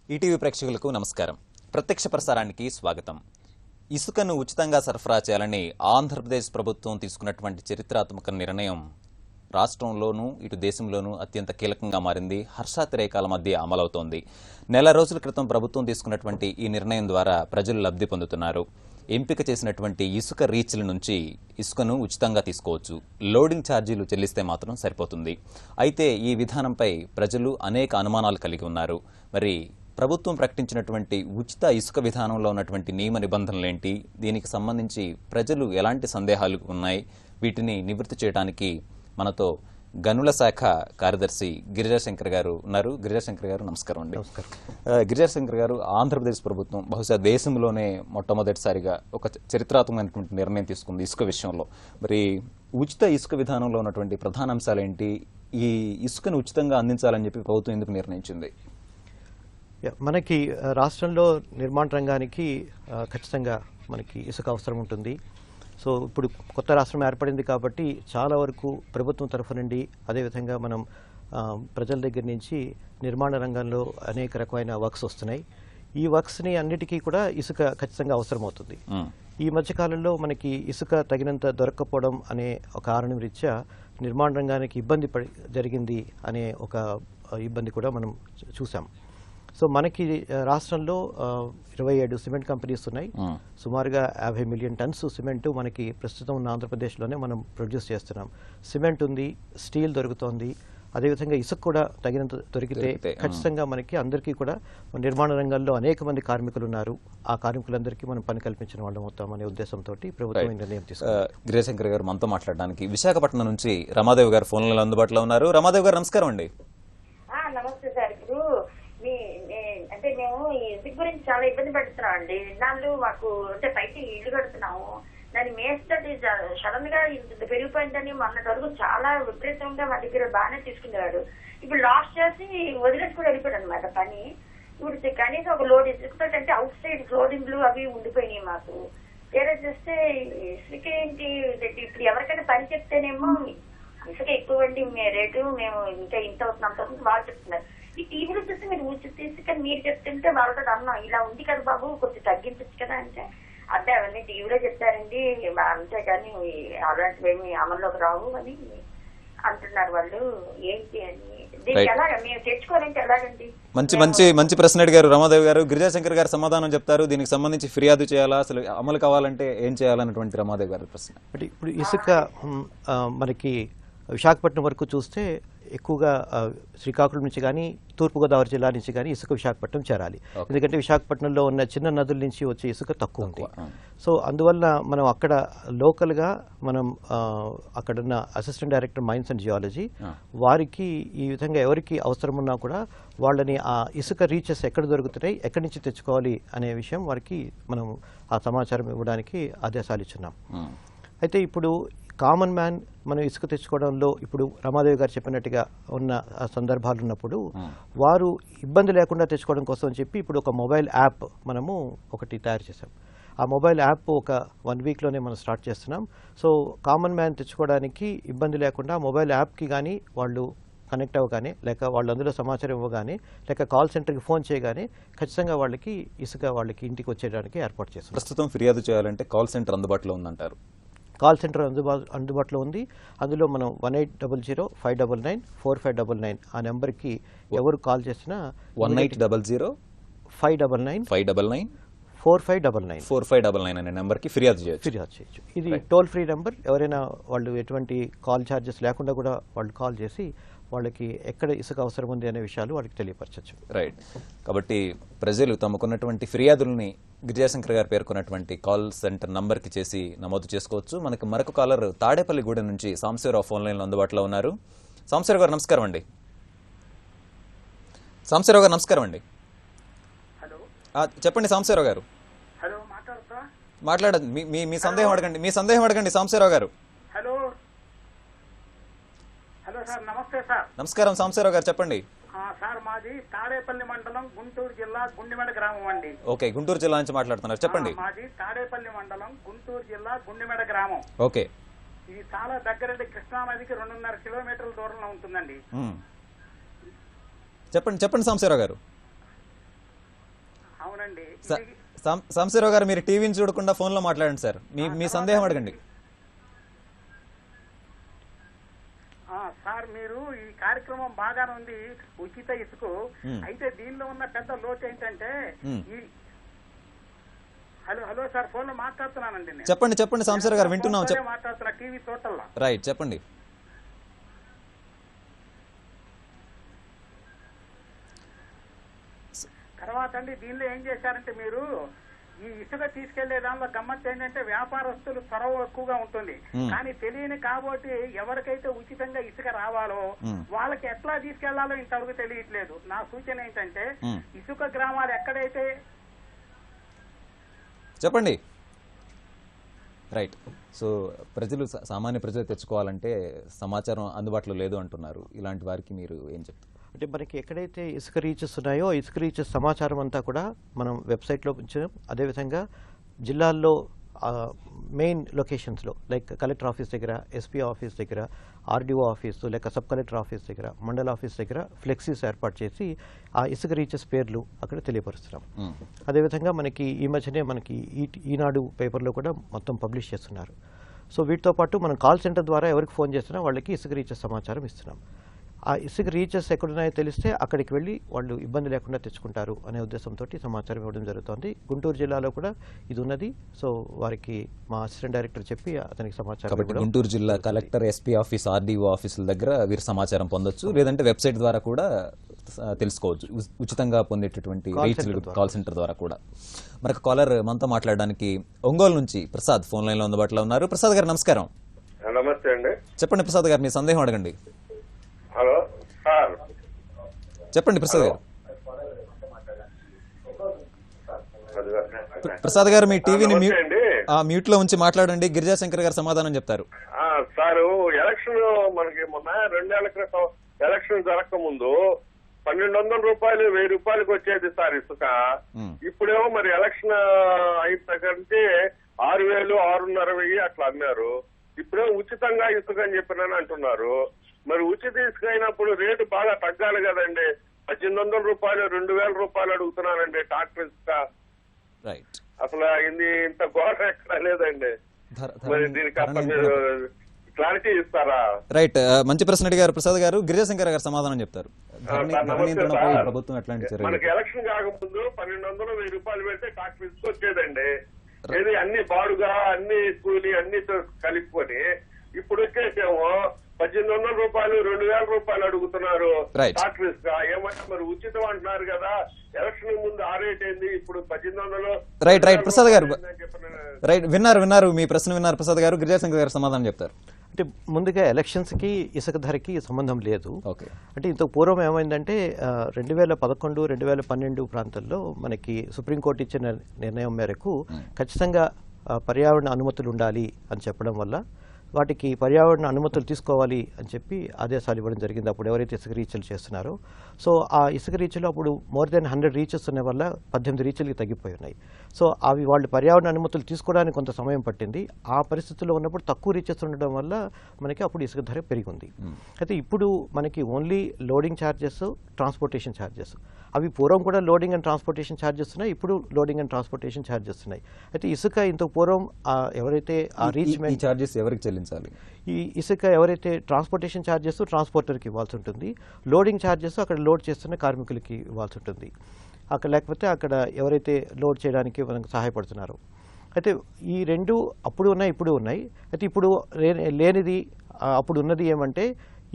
ETV ప్రేక్షకులకు నమస్కారం. ప్రత్యక్ష ప్రసారానికి స్వాగతం. ఇసుకను ఉచితంగా సరఫరా చేయాలని ఆంధ్రప్రదేశ్ ప్రభుత్వం తీసుకున్నటువంటి చరిత్రాత్మక నిర్ణయం రాష్ట్రంలోనూ ఇటు దేశంలోనూ అత్యంత కీలకంగా మారింది. హర్షాతిరేకాల మధ్య అమలవుతోంది. నెల రోజుల క్రితం ప్రభుత్వం తీసుకున్నటువంటి ఈ నిర్ణయం ద్వారా ప్రజలు లబ్ధి పొందుతున్నారు. ఎంపిక చేసినటువంటి ఇసుక రీచ్ల నుంచి ఇసుకను ఉచితంగా తీసుకోవచ్చు. లోడింగ్ ఛార్జీలు చెల్లిస్తే మాత్రం సరిపోతుంది. అయితే ఈ విధానంపై ప్రజలు అనేక అనుమానాలు కలిగి ఉన్నారు. మరి ప్రభుత్వం ప్రకటించినటువంటి ఉచిత ఇసుక విధానంలో ఉన్నటువంటి నియమ నిబంధనలేంటి, దీనికి సంబంధించి ప్రజలు ఎలాంటి సందేహాలు ఉన్నాయి, వీటిని నివృత్తి చేయడానికి మనతో గనుల శాఖ కార్యదర్శి గిరిజాశంకర్ గారు ఉన్నారు. గిరిజాశంకర్ గారు నమస్కారం అండి. గిరిజాశంకర్ గారు, ఆంధ్రప్రదేశ్ ప్రభుత్వం బహుశా దేశంలోనే మొట్టమొదటిసారిగా ఒక చరిత్రాత్మకమైనటువంటి నిర్ణయం తీసుకుంది ఇసుక విషయంలో. మరి ఉచిత ఇసుక విధానంలో ఉన్నటువంటి ప్రధాన అంశాలు ఏంటి, ఈ ఇసుకను ఉచితంగా అందించాలని చెప్పి ప్రభుత్వం ఎందుకు నిర్ణయించింది? మనకి రాష్ట్రంలో నిర్మాణ రంగానికి ఖచ్చితంగా మనకి ఇసుక అవసరం ఉంటుంది. సో ఇప్పుడు కొత్త రాష్ట్రం ఏర్పడింది కాబట్టి చాలా వరకు ప్రభుత్వం తరఫు నుండి, అదేవిధంగా మనం ప్రజల దగ్గర నుంచి నిర్మాణ రంగంలో అనేక రకమైన వర్క్స్ వస్తున్నాయి. ఈ వర్క్స్ని అన్నిటికీ కూడా ఇసుక ఖచ్చితంగా అవసరం అవుతుంది. ఈ మధ్యకాలంలో మనకి ఇసుక తగినంత దొరక్కపోవడం అనే ఒక కారణం రీత్యా నిర్మాణ రంగానికి ఇబ్బంది జరిగింది అనే ఒక ఇబ్బంది కూడా మనం చూసాం. సో మనకి రాష్ట్రంలో 27 సిమెంట్ కంపెనీస్ ఉన్నాయి. సుమారుగా 50 మిలియన్ టన్స్ సిమెంట్ మనకి ప్రస్తుతం ఉన్న ఆంధ్రప్రదేశ్లోనే మనం ప్రొడ్యూస్ చేస్తున్నాం. సిమెంట్ ఉంది, స్టీల్ దొరుకుతోంది, అదేవిధంగా ఇసుక కూడా తగినంత దొరికితే ఖచ్చితంగా మనకి అందరికీ కూడా నిర్మాణ రంగంలో అనేక మంది కార్మికులు ఉన్నారు. ఆ కార్మికులందరికీ మనం పని కల్పించిన వాళ్ళం అవుతాం అనే ఉద్దేశంతో ప్రభుత్వం నిర్ణయం తీసుకుంది. గిరిశంకర్ గారు మనతో మాట్లాడడానికి విశాఖపట్నం నుంచి రమాదేవి గారు ఫోన్లలో అందుబాటులో ఉన్నారు. రమాదేవి గారు నమస్కారం అండి. నమస్తే సార్. ఇప్పుడు అంటే మేము ఈ ఇసుక గురించి చాలా ఇబ్బంది పడుతున్నాం అండి. ఇన్నాళ్ళు మాకు అంటే బయట ఇల్లు కడుతున్నాము, దాని మేస్తోటి సడన్ గా ఇంత పెరిగిపోయిందని మొన్నటి వరకు చాలా విపరీతంగా మా దగ్గర బాగానే తీసుకునేవాడు. ఇప్పుడు లాస్ట్ చేసి వదిలేసి కూడా వెళ్ళిపోయాడు అనమాట పని. ఇప్పుడు కనీసం ఒక లోడ్ ఇసుకతో అంటే అవుట్ సైడ్ లోడింగ్లు అవి ఉండిపోయినాయి మాకు. వేరే చేస్తే ఇసుక ఏంటి, ఇప్పుడు ఎవరికైనా పని చెప్తేనేమో ఇసుక ఎక్కువ అండి రేటు, మేము ఇంకా ఇంత అవుతుంది అంత అవుతుంది వాళ్ళు చెప్తున్నారు. ఈ టీవీలో చూస్తే మీరు ఉచిత ఇసుక మీరు చెప్తుంటే వాళ్ళతో అన్నాం ఇలా ఉంది కదా బాబు కొంచెం తగ్గించచ్చు కదా అంటే, అంటే అవన్నీ టీవీలో చెప్తారండి అంతేగాని అలాంటివి ఏమి అమల్లోకి రావు అని అంటున్నారు వాళ్ళు. ఏంటి అని దీనికి ఎలాగ మేము తెచ్చుకోవాలంటే ఎలాగండి? మంచి మంచి మంచి ప్రశ్న అడిగారు రమాదేవి గారు. గిరిజాశంకర్ గారు సమాధానం చెప్తారు. దీనికి సంబంధించి ఫిర్యాదు చేయాలా, అసలు అమలు కావాలంటే ఏం చేయాలన్నటువంటి రమాదేవి గారి ప్రశ్న. ఇప్పుడు ఇసుక మనకి విశాఖపట్నం వరకు చూస్తే ఎక్కువగా శ్రీకాకుళం నుంచి కానీ తూర్పుగోదావరి జిల్లా నుంచి కానీ ఇసుక విశాఖపట్నం చేరాలి. ఎందుకంటే విశాఖపట్నంలో ఉన్న చిన్న నదుల నుంచి వచ్చే ఇసుక తక్కువ ఉంది. సో అందువల్ల మనం అక్కడ లోకల్గా మనం అక్కడున్న assistant director mines and geology వారికి ఈ విధంగా ఎవరికి అవసరం ఉన్నా కూడా వాళ్ళని ఆ ఇసుక రీచెస్ ఎక్కడ దొరుకుతున్నాయి, ఎక్కడి నుంచి తెచ్చుకోవాలి అనే విషయం వారికి మనం ఆ సమాచారం ఇవ్వడానికి ఆదేశాలు ఇచ్చున్నాం. అయితే ఇప్పుడు కామన్ మ్యాన్ మనం ఇసుక తెచ్చుకోవడంలో ఇప్పుడు రమాదేవి గారు చెప్పినట్టుగా ఉన్న సందర్భాలు ఉన్నప్పుడు వారు ఇబ్బంది లేకుండా తెచ్చుకోవడం కోసం అని చెప్పి ఇప్పుడు ఒక మొబైల్ యాప్ మనము ఒకటి తయారు చేసాం. ఆ మొబైల్ యాప్ ఒక 1 వీక్లోనే మనం స్టార్ట్ చేస్తున్నాం. సో కామన్ మ్యాన్ తెచ్చుకోవడానికి ఇబ్బంది లేకుండా మొబైల్ యాప్కి కానీ వాళ్ళు కనెక్ట్ అవ్వగానే, లేక వాళ్ళు అందులో సమాచారం ఇవ్వగానే, లేక కాల్ సెంటర్కి ఫోన్ చేయగానే ఖచ్చితంగా వాళ్ళకి ఇసుక వాళ్ళకి ఇంటికి వచ్చేయడానికి ఏర్పాటు చేస్తాం. ప్రస్తుతం ఫిర్యాదు చేయాలంటే కాల్ సెంటర్ అందుబాటులో ఉందంటారు? కాల్ సెంటర్ అందుబాటులో ఉంది. అందులో మనం 1800-599-4599 ఆ నెంబర్కి ఎవరు కాల్ చేసినా 1800-599-4599 అనే నెంబర్కి ఫిర్యాదు చేయొచ్చు. ఇది టోల్ ఫ్రీ నెంబర్. ఎవరైనా వాళ్ళు ఎటువంటి కాల్ ఛార్జెస్ లేకుండా కూడా వాళ్ళు కాల్ చేసి వాళ్ళకి ఎక్కడ ఇసుక అవసరం ఉంది అనే విషయాలు వాళ్ళకి తెలియపరచచ్చు. రైట్. కాబట్టి ప్రజలు తమకున్నటువంటి ఫిర్యాదుల్ని గిరిజాశంకర్ గారు పేర్కొన్నటువంటి కాల్ సెంటర్ నంబర్కి చేసి నమోదు చేసుకోవచ్చు. మనకు మరొక కాలర్ తాడేపల్లిగూడెం నుంచి సాంబశివరావు ఫోన్ లైన్లో అందుబాటులో ఉన్నారు. సాంబశివరావు గారు నమస్కారం అండి. సాంబశివరావు గారు నమస్కారం అండి. చెప్పండి సాంబశివరావు గారు. మాట్లాడండి. మీ సందేహం అడగండి. సాంబశివరావు గారు. నమస్తే సార్. నమస్కారం సాంబశివరావు గారు, చెప్పండి. సార్ మాది తాడేపల్లి మండలం గుంటూరు జిల్లా గుండిమెడ గ్రామం అండి. ఓకే, గుంటూరు జిల్లా నుంచి మాట్లాడుతున్నారు, చెప్పండి. మాది తాడేపల్లి మండలం గుంటూరు జిల్లా గుండిమెడ గ్రామం. ఓకే. ఇది చాలా దగ్గరండి, కృష్ణానదికి 2.5 కిలోమీటర్ల దూరంలో ఉంటుందండి. చెప్పండి సాంబశివరావు గారు. అవునండి. సంశీరావు గారు, మీరు టీవీని చూడకుండా ఫోన్లో మాట్లాడండి సార్. మీ సందేహం అడగండి. సార్, మీరు ఈ కార్యక్రమం బాగానే ఉంది, ఉచిత ఇసుక. అయితే దీనిలో ఉన్న పెద్ద లోటు ఏంటంటే హలో సార్, ఫోన్ లో మాట్లాడుతున్నానండి నేను. చెప్పండి సంశీరావు గారు, వింటున్నాం. మాట్లాడుతున్నా టీవీ టోటల్. రైట్, చెప్పండి. తర్వాత అండి దీనిలో ఏం చేశారంటే మీరు ఈ ఇసుక తీసుకెళ్లే దానిలో గమ్మత్తు ఏంటంటే వ్యాపారస్తులు చొరవ ఎక్కువగా ఉంటుంది. కానీ తెలియని కాబట్టి ఎవరికైతే ఉచితంగా ఇసుక రావాలో వాళ్ళకి ఎట్లా తీసుకెళ్లాలో ఇంతవరకు తెలియట్లేదు. నా సూచన ఏంటంటే ఇసుక గ్రామాలు ఎక్కడైతే చెప్పండి. రైట్. సో ప్రజలు, సామాన్య ప్రజలు తెచ్చుకోవాలంటే సమాచారం అందుబాటులో లేదు అంటున్నారు. ఇలాంటి వారికి మీరు ఏం చెప్తారు? అంటే మనకి ఎక్కడైతే ఇసుక రీచెస్ ఉన్నాయో ఇసుక రీచెస్ సమాచారం అంతా కూడా మనం వెబ్సైట్లో ఉంచాం. అదేవిధంగా జిల్లాల్లో మెయిన్ లొకేషన్స్లో లైక్ కలెక్టర్ ఆఫీస్ దగ్గర, ఎస్పీ ఆఫీస్ దగ్గర, ఆర్డీఓ ఆఫీసు లేక సబ్ కలెక్టర్ ఆఫీస్ దగ్గర, మండల ఆఫీస్ దగ్గర ఫ్లెక్సీస్ ఏర్పాటు చేసి ఆ ఇసుక రీచెస్ పేర్లు అక్కడ తెలియపరుస్తున్నాం. అదేవిధంగా మనకి ఈ మధ్యనే మనకి ఈనాడు పేపర్లో కూడా మొత్తం పబ్లిష్ చేస్తున్నారు. సో వీటితో పాటు మనం కాల్ సెంటర్ ద్వారా ఎవరికి ఫోన్ చేస్తున్నా వాళ్ళకి ఇసుక రీచెస్ సమాచారం ఇస్తున్నాం. ఆ ఇసుక రీచెస్ ఎక్కడున్నాయో తెలిస్తే అక్కడికి వెళ్ళి వాళ్ళు ఇబ్బంది లేకుండా తెచ్చుకుంటారు అనే ఉద్దేశంతో సమాచారం ఇవ్వడం జరుగుతుంది. గుంటూరు జిల్లాలో కూడా ఇది ఉన్నది. సో వారికి మా అసిస్టెంట్ డైరెక్టర్ చెప్పి అతనికి సమాచారం. కాబట్టి గుంటూరు జిల్లా కలెక్టర్, ఎస్పీ ఆఫీస్, ఆర్డీఓ ఆఫీసుల దగ్గర వీరు సమాచారం పొందొచ్చు. లేదంటే వెబ్సైట్ ద్వారా కూడా తెలుసుకోవచ్చు. ఉచితంగా పొందేటటువంటి కాల్ సెంటర్ ద్వారా కూడా. మరొక కాలర్ మనతో మాట్లాడడానికి ఒంగోలు నుంచి ప్రసాద్ ఫోన్ లైన్ లో అందుబాటులో ఉన్నారు. ప్రసాద్ గారు నమస్కారం. నమస్తే అండి. చెప్పండి ప్రసాద్ గారు, మీ సందేహం అడగండి. Hello sir. చెప్పండి ప్రసాద్ గారు. ప్రసాద్ గారు, మీ టీవీని మ్యూట్ లో ఉంచి మాట్లాడండి. గిరిజాశంకర్ గారు సమాధానం చెప్తారు. సారు, ఎలక్షన్ మనకి మొన్న 2 ఏళ్ల క్రితం ఎలక్షన్ జరగక ముందు 1200 రూపాయలు 1000 రూపాయలకి వచ్చేది సార్ ఇసుక. ఇప్పుడేమో మరి ఎలక్షన్ అయిన దగ్గర నుంచి 6000, 6500 అట్లా అమ్మారు. ఇప్పుడేమో ఉచితంగా ఇసుక అని చెప్పినని అంటున్నారు. మరి ఉచిత ఇసుక అయినప్పుడు రేటు బాగా తగ్గాలి కదండి. 1800 రూపాయలు 2000 రూపాయలు అడుగుతున్నానండి ట్రాక్టర్ ఇసుక. రైట్. అసలు ఇంత ఘోర ఎక్కడ లేదండి. మరి దీనికి అసలు మీరు క్లారిటీ ఇస్తారా? రైట్, మంచి ప్రశ్న అడిగారు ప్రసాద్ గారు. గిరిజాశంకర్ గారు సమాధానం చెప్తారు. ప్రభుత్వం ఎట్లాంటి చర్యలు? మనకి ఎలక్షన్ కాకముందు 1200, 1000 రూపాయలు పెడితే ట్రాక్టర్ ఇసుక వచ్చేదండి. ఇది అన్ని బాడుగా, అన్ని కూలి అన్ని కలుపుకొని ఇప్పుడు వచ్చేసేమో 1800 రూపాయలు 2000 రూపాయలు అడుగుతున్నారు ట్రాక్టర్ ఇసుక. ఏమంటే మరి ఉచితం అంటున్నారు కదా, ఎలక్షన్ ముందు ఆ రేట్ ఏంది, ఇప్పుడు 1800. రైట్ రైట్ ప్రసాద్ గారు, రైట్, విన్నారు మీ ప్రశ్న విన్నారు ప్రసాద్ గారు. గిరిజాశంకర్ గారు సమాధానం చెప్తారు. అంటే ముందుగా ఎలక్షన్స్ కి ఇసుక ధరకి సంబంధం లేదు. అంటే ఇంతకు పూర్వం ఏమైందంటే 2011, 2012 ప్రాంతాల్లో మనకి సుప్రీంకోర్టు ఇచ్చిన నిర్ణయం మేరకు ఖచ్చితంగా పర్యావరణ అనుమతులు ఉండాలి అని చెప్పడం వల్ల వాటికి పర్యావరణ అనుమతులు తీసుకోవాలి అని చెప్పి ఆదేశాలు ఇవ్వడం జరిగింది. అప్పుడు ఎవరైతే ఇసుక రీచ్లు చేస్తున్నారో, సో ఆ ఇసుక రీచ్లు అప్పుడు మోర్ దెన్ 100 రీచెస్ ఉన్న వల్ల 18 రీచ్లకి తగ్గిపోయి ఉన్నాయి. సో అవి వాళ్ళు పర్యావరణ అనుమతులు తీసుకోవడానికి కొంత సమయం పట్టింది. ఆ పరిస్థితుల్లో ఉన్నప్పుడు తక్కువ రీచెస్ ఉండడం వల్ల మనకి అప్పుడు ఇసుక ధర పెరిగింది. అయితే ఇప్పుడు మనకి only loading charges, transportation charges, అవి పూర్వం కూడా లోడింగ్ అండ్ ట్రాన్స్పోర్టేషన్ ఛార్జెస్ ఉన్నాయి, ఇప్పుడు లోడింగ్ అండ్ ట్రాన్స్పోర్టేషన్ ఛార్జెస్ ఉన్నాయి. అయితే ఇసుక ఇంతకు పూర్వం ఎవరైతే ఆ రీచ్ ఛార్జెస్ ఎవరికి చెల్లించాలి? ఈ ఇసుక ఎవరైతే ట్రాన్స్పోర్టేషన్ ఛార్జెస్ ట్రాన్స్పోర్టర్కి ఇవ్వాల్సి ఉంటుంది, లోడింగ్ ఛార్జెస్ అక్కడ లోడ్ చేస్తున్న కార్మికులకి ఇవ్వాల్సి ఉంటుంది. అక్కడ లేకపోతే అక్కడ ఎవరైతే లోడ్ చేయడానికి మనకు సహాయపడుతున్నారో. అయితే ఈ రెండు అప్పుడు ఉన్నాయి, ఇప్పుడు ఉన్నాయి. అయితే ఇప్పుడు లేనిది అప్పుడు ఉన్నది ఏమంటే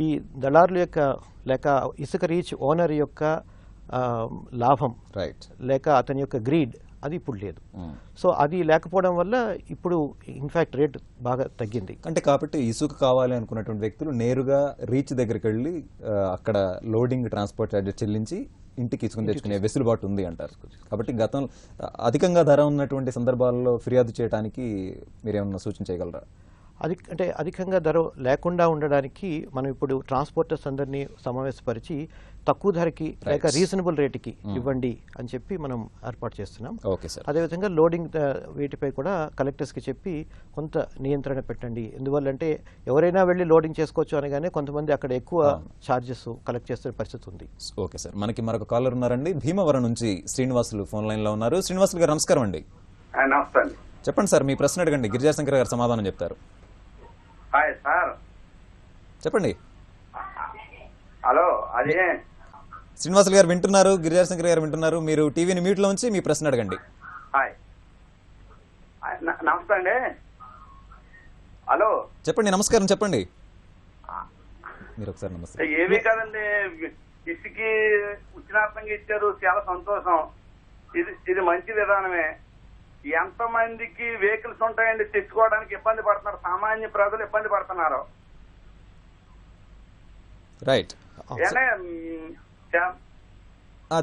ఈ దళారుల యొక్క లేక ఇసుక రీచ్ ఓనర్ యొక్క లాభం, రైట్, లేక అతని యొక్క గ్రీడ్, అది ఇప్పుడు లేదు. సో అది లేకపోవడం వల్ల ఇప్పుడు ఇన్ఫాక్ట్ రేట్ బాగా తగ్గింది. అంటే కాబట్టి ఇసుక కావాలి అనుకున్నటువంటి వ్యక్తులు నేరుగా రీచ్ దగ్గరికి వెళ్ళి అక్కడ లోడింగ్, ట్రాన్స్పోర్ట్ ఛార్జెస్ చెల్లించి ఇంటికి ఇసుకుని తెచ్చుకునే వెసులుబాటు ఉంది అంటారు. కాబట్టి గతంలో అధికంగా ధర ఉన్నటువంటి సందర్భాల్లో ఫిర్యాదు చేయడానికి మీరేమన్నా సూచన చేయగలరా? అంటే అధికంగా ధర లేకుండా ఉండడానికి మనం ఇప్పుడు ట్రాన్స్పోర్టర్స్ అందరినీ సమావేశపరిచి తక్కువ ధరకి లేక రీజనబుల్ రేటుకి ఇవ్వండి అని చెప్పి మనం ఏర్పాటు చేస్తున్నాం. Okay sir. అదేవిధంగా లోడింగ్ వీటిపై కూడా కలెక్టర్స్కి చెప్పి కొంత నియంత్రణ పెట్టండి. ఎందువల్లంటే ఎవరైనా వెళ్ళి లోడింగ్ చేసుకోవచ్చు అనగానే కొంతమంది అక్కడ ఎక్కువ ఛార్జెస్ కలెక్ట్ చేస్తున్న పరిస్థితి ఉంది. Okay sir. మనకి మరొక కాలర్ ఉన్నారండి, భీమవరం నుంచి శ్రీనివాసులు ఫోన్ లైన్ లో ఉన్నారు. శ్రీనివాసులు గారు నమస్కారం అండి. నమస్తే అండి. చెప్పండి సార్, మీ ప్రశ్న అడగండి, గిరిజాశంకర్ గారు సమాధానం చెప్తారు. Hi sir. చెప్పండి. హలో, అదే శ్రీనివాసులు గారు వింటున్నారు, గిరిజాశంకర్ గారు వింటున్నారు. మీరు టీవీని మ్యూట్ లో ఉంచి మీ ప్రశ్న అడగండి. హాయ్, నమస్తే అండి. హలో చెప్పండి. నమస్కారం, చెప్పండి. మీరు ఒకసారి నమస్తే. ఏమీ కాదండి, ఇసుకి ఉచితార్థంగా ఇచ్చారు, చాలా సంతోషం. ఇది మంచి విధానమే. ఎంతమందికి వెహికల్స్ ఉంటాయండి, తెచ్చుకోవడానికి ఇబ్బంది పడుతున్నారు, సామాన్య ప్రజలు ఇబ్బంది పడుతున్నారు. రైట్.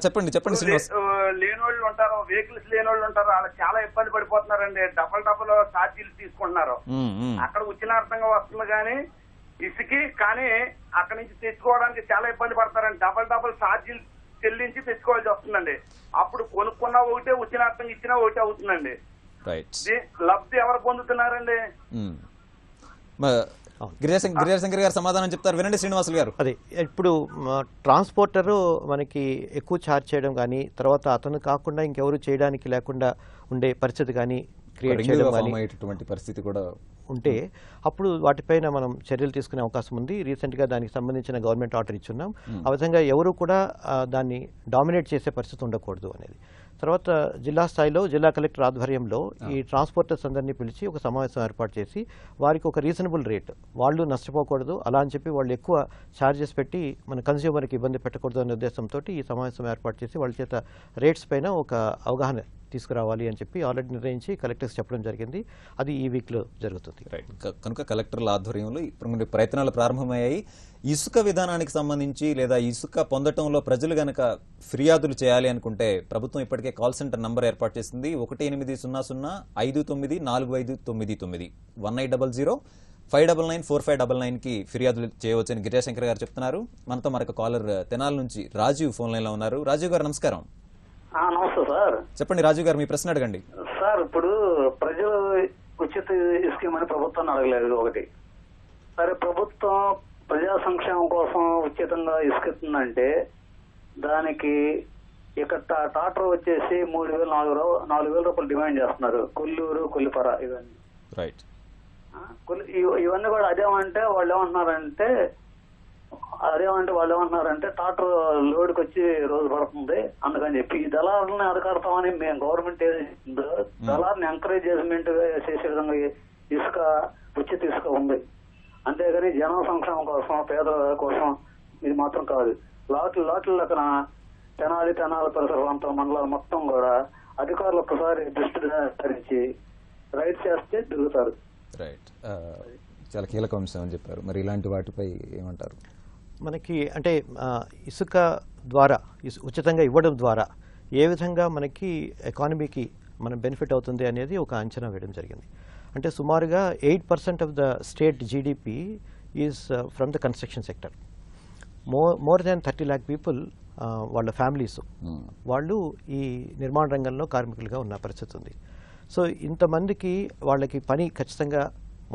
చెప్పండి చెప్పండి శ్రీనివాస్. లేనోళ్ళు ఉంటారు, వెహికల్స్ లేనోళ్ళు ఉంటారు, వాళ్ళకి చాలా ఇబ్బంది పడిపోతున్నారండి. డబల్ ఛార్జీలు తీసుకుంటున్నారు. అక్కడ ఉచితార్థంగా వస్తుంది కానీ ఇసుకి, కానీ అక్కడ నుంచి తెచ్చుకోవడానికి చాలా ఇబ్బంది పడతారండి. డబల్ ఛార్జీలు చెల్లించి తెచ్చుకోవాల్సి వస్తుందండి. అప్పుడు కొనుక్కున్నా ఒకటే, ఉచితార్థంగా ఇచ్చినా ఒకటే అవుతుందండి. లబ్ధి ఎవరు పొందుతున్నారండి? గిరిజాశంకర్ గారు సమాధానం చెప్తారు, వినండి శ్రీనివాసులు గారు. అదే ఇప్పుడు ట్రాన్స్పోర్టరు మనకి ఎక్కువ ఛార్జ్ చేయడం కానీ, తర్వాత అతను కాకుండా ఇంకెవరు చేయడానికి లేకుండా ఉండే పరిస్థితి కానీ క్రియేట్ చేయడం కానీ పరిస్థితి కూడా ఉంటే అప్పుడు వాటిపైన మనం చర్యలు తీసుకునే అవకాశం ఉంది. రీసెంట్గా దానికి సంబంధించిన గవర్నమెంట్ ఆర్డర్ ఇచ్చున్నాం. ఆ విధంగా ఎవరు కూడా దాన్ని డామినేట్ చేసే పరిస్థితి ఉండకూడదు అనేది. తర్వాత జిల్లా స్థాయిలో జిల్లా కలెక్టర్ ఆధ్వర్యంలో ఈ ట్రాన్స్పోర్టర్స్ అందరినీ పిలిచి ఒక సమావేశం ఏర్పాటు చేసి వారికి ఒక రీజనబుల్ రేట్, వాళ్ళు నష్టపోకూడదు అలా అని చెప్పి వాళ్ళు ఎక్కువ ఛార్జెస్ పెట్టి మన కన్స్యూమర్కి ఇబ్బంది పెట్టకూడదు అనే ఉద్దేశంతో ఈ సమావేశం ఏర్పాటు చేసి వాళ్ళ చేత రేట్స్ పైన ఒక అవగాహన తీసుకురావాలి అని చెప్పి ఆల్రెడీ నిర్ణయించి కలెక్టర్స్ చెప్పడం జరిగింది. అది ఈ వీక్లో జరుగుతుంది. కనుక కలెక్టర్ల ఆధ్వర్యంలో ఇప్పుడు ప్రయత్నాలు ప్రారంభమయ్యాయి. ఇసుక విధానానికి సంబంధించి లేదా ఇసుక పొందటంలో ప్రజలు గనక ఫిర్యాదులు చేయాలి అనుకుంటే ప్రభుత్వం ఇప్పటికే కాల్ సెంటర్ నంబర్ ఏర్పాటు చేసింది. 1800-4599 1800-599-4599కి ఫిర్యాదులు చేయవచ్చని గిరిజాశంకర్ గారు చెప్తున్నారు. మనతో మరొక కాలర్ తెనాల నుంచి రాజీవ్ ఫోన్ లైన్ లో ఉన్నారు. రాజీవ్ గారు నమస్కారం. నమస్తే సార్. చెప్పండి రాజీవ్ గారు, మీ ప్రశ్న అడగండి. సార్, ఇప్పుడు ప్రజలు ఉచిత స్కీమ్ అని ప్రభుత్వాన్ని అడగలేదు ఒకటి. సరే, ప్రభుత్వం ప్రజా సంక్షేమం కోసం ఉచితంగా ఇసుకిస్తుందంటే దానికి ఇక్కడ టాటర్ వచ్చేసి 3,000-4,000 రూపాయలు డిమాండ్ చేస్తున్నారు. కొల్లూరు, కొల్లిపర ఇవన్నీ. రైట్. ఇవన్నీ కూడా అదేమంటే వాళ్ళు ఏమంటున్నారంటే టాటర్ లోడ్కి వచ్చి రోజు పడుతుంది అందుకని చెప్పి ఈ దళారులని అరికడతామని మేము గవర్నమెంట్ ఏదో దళారుని ఎంకరేజ్మెంట్ చేసే విధంగా ఇసుక ఉచిత ఇసుక ఉంది. అంతేగాని జన సంక్షేమం కోసం, పేదల కోసం ఇది మాత్రం కాదు. లాట్లు లెక్కన తెనాలి పరిసర ప్రాంతాల మండలాలు మొత్తం కూడా అధికారులు ఒక్కసారి దృష్టి ధరించి రైడ్ చేస్తే తిరుగుతారు. రైట్. చాలా కీలక అంశం అని చెప్పారు. మరి ఇలాంటి వాటిపై ఏమంటారు? మనకి అంటే ఇసుక ద్వారా ఉచితంగా ఇవ్వడం ద్వారా ఏ విధంగా మనకి ఎకానమీకి మన బెనిఫిట్ అవుతుంది అనేది ఒక అంచనా వేయడం జరిగింది. అంటే సుమారుగా 8% of the state GDP is from the construction sector. More than 30 lakh people వాళ్ళ ఫ్యామిలీస్ వాళ్ళు ఈ నిర్మాణ రంగంలో కార్మికులుగా ఉన్న పరిస్థితి ఉంది. సో ఇంతమందికి వాళ్ళకి పని ఖచ్చితంగా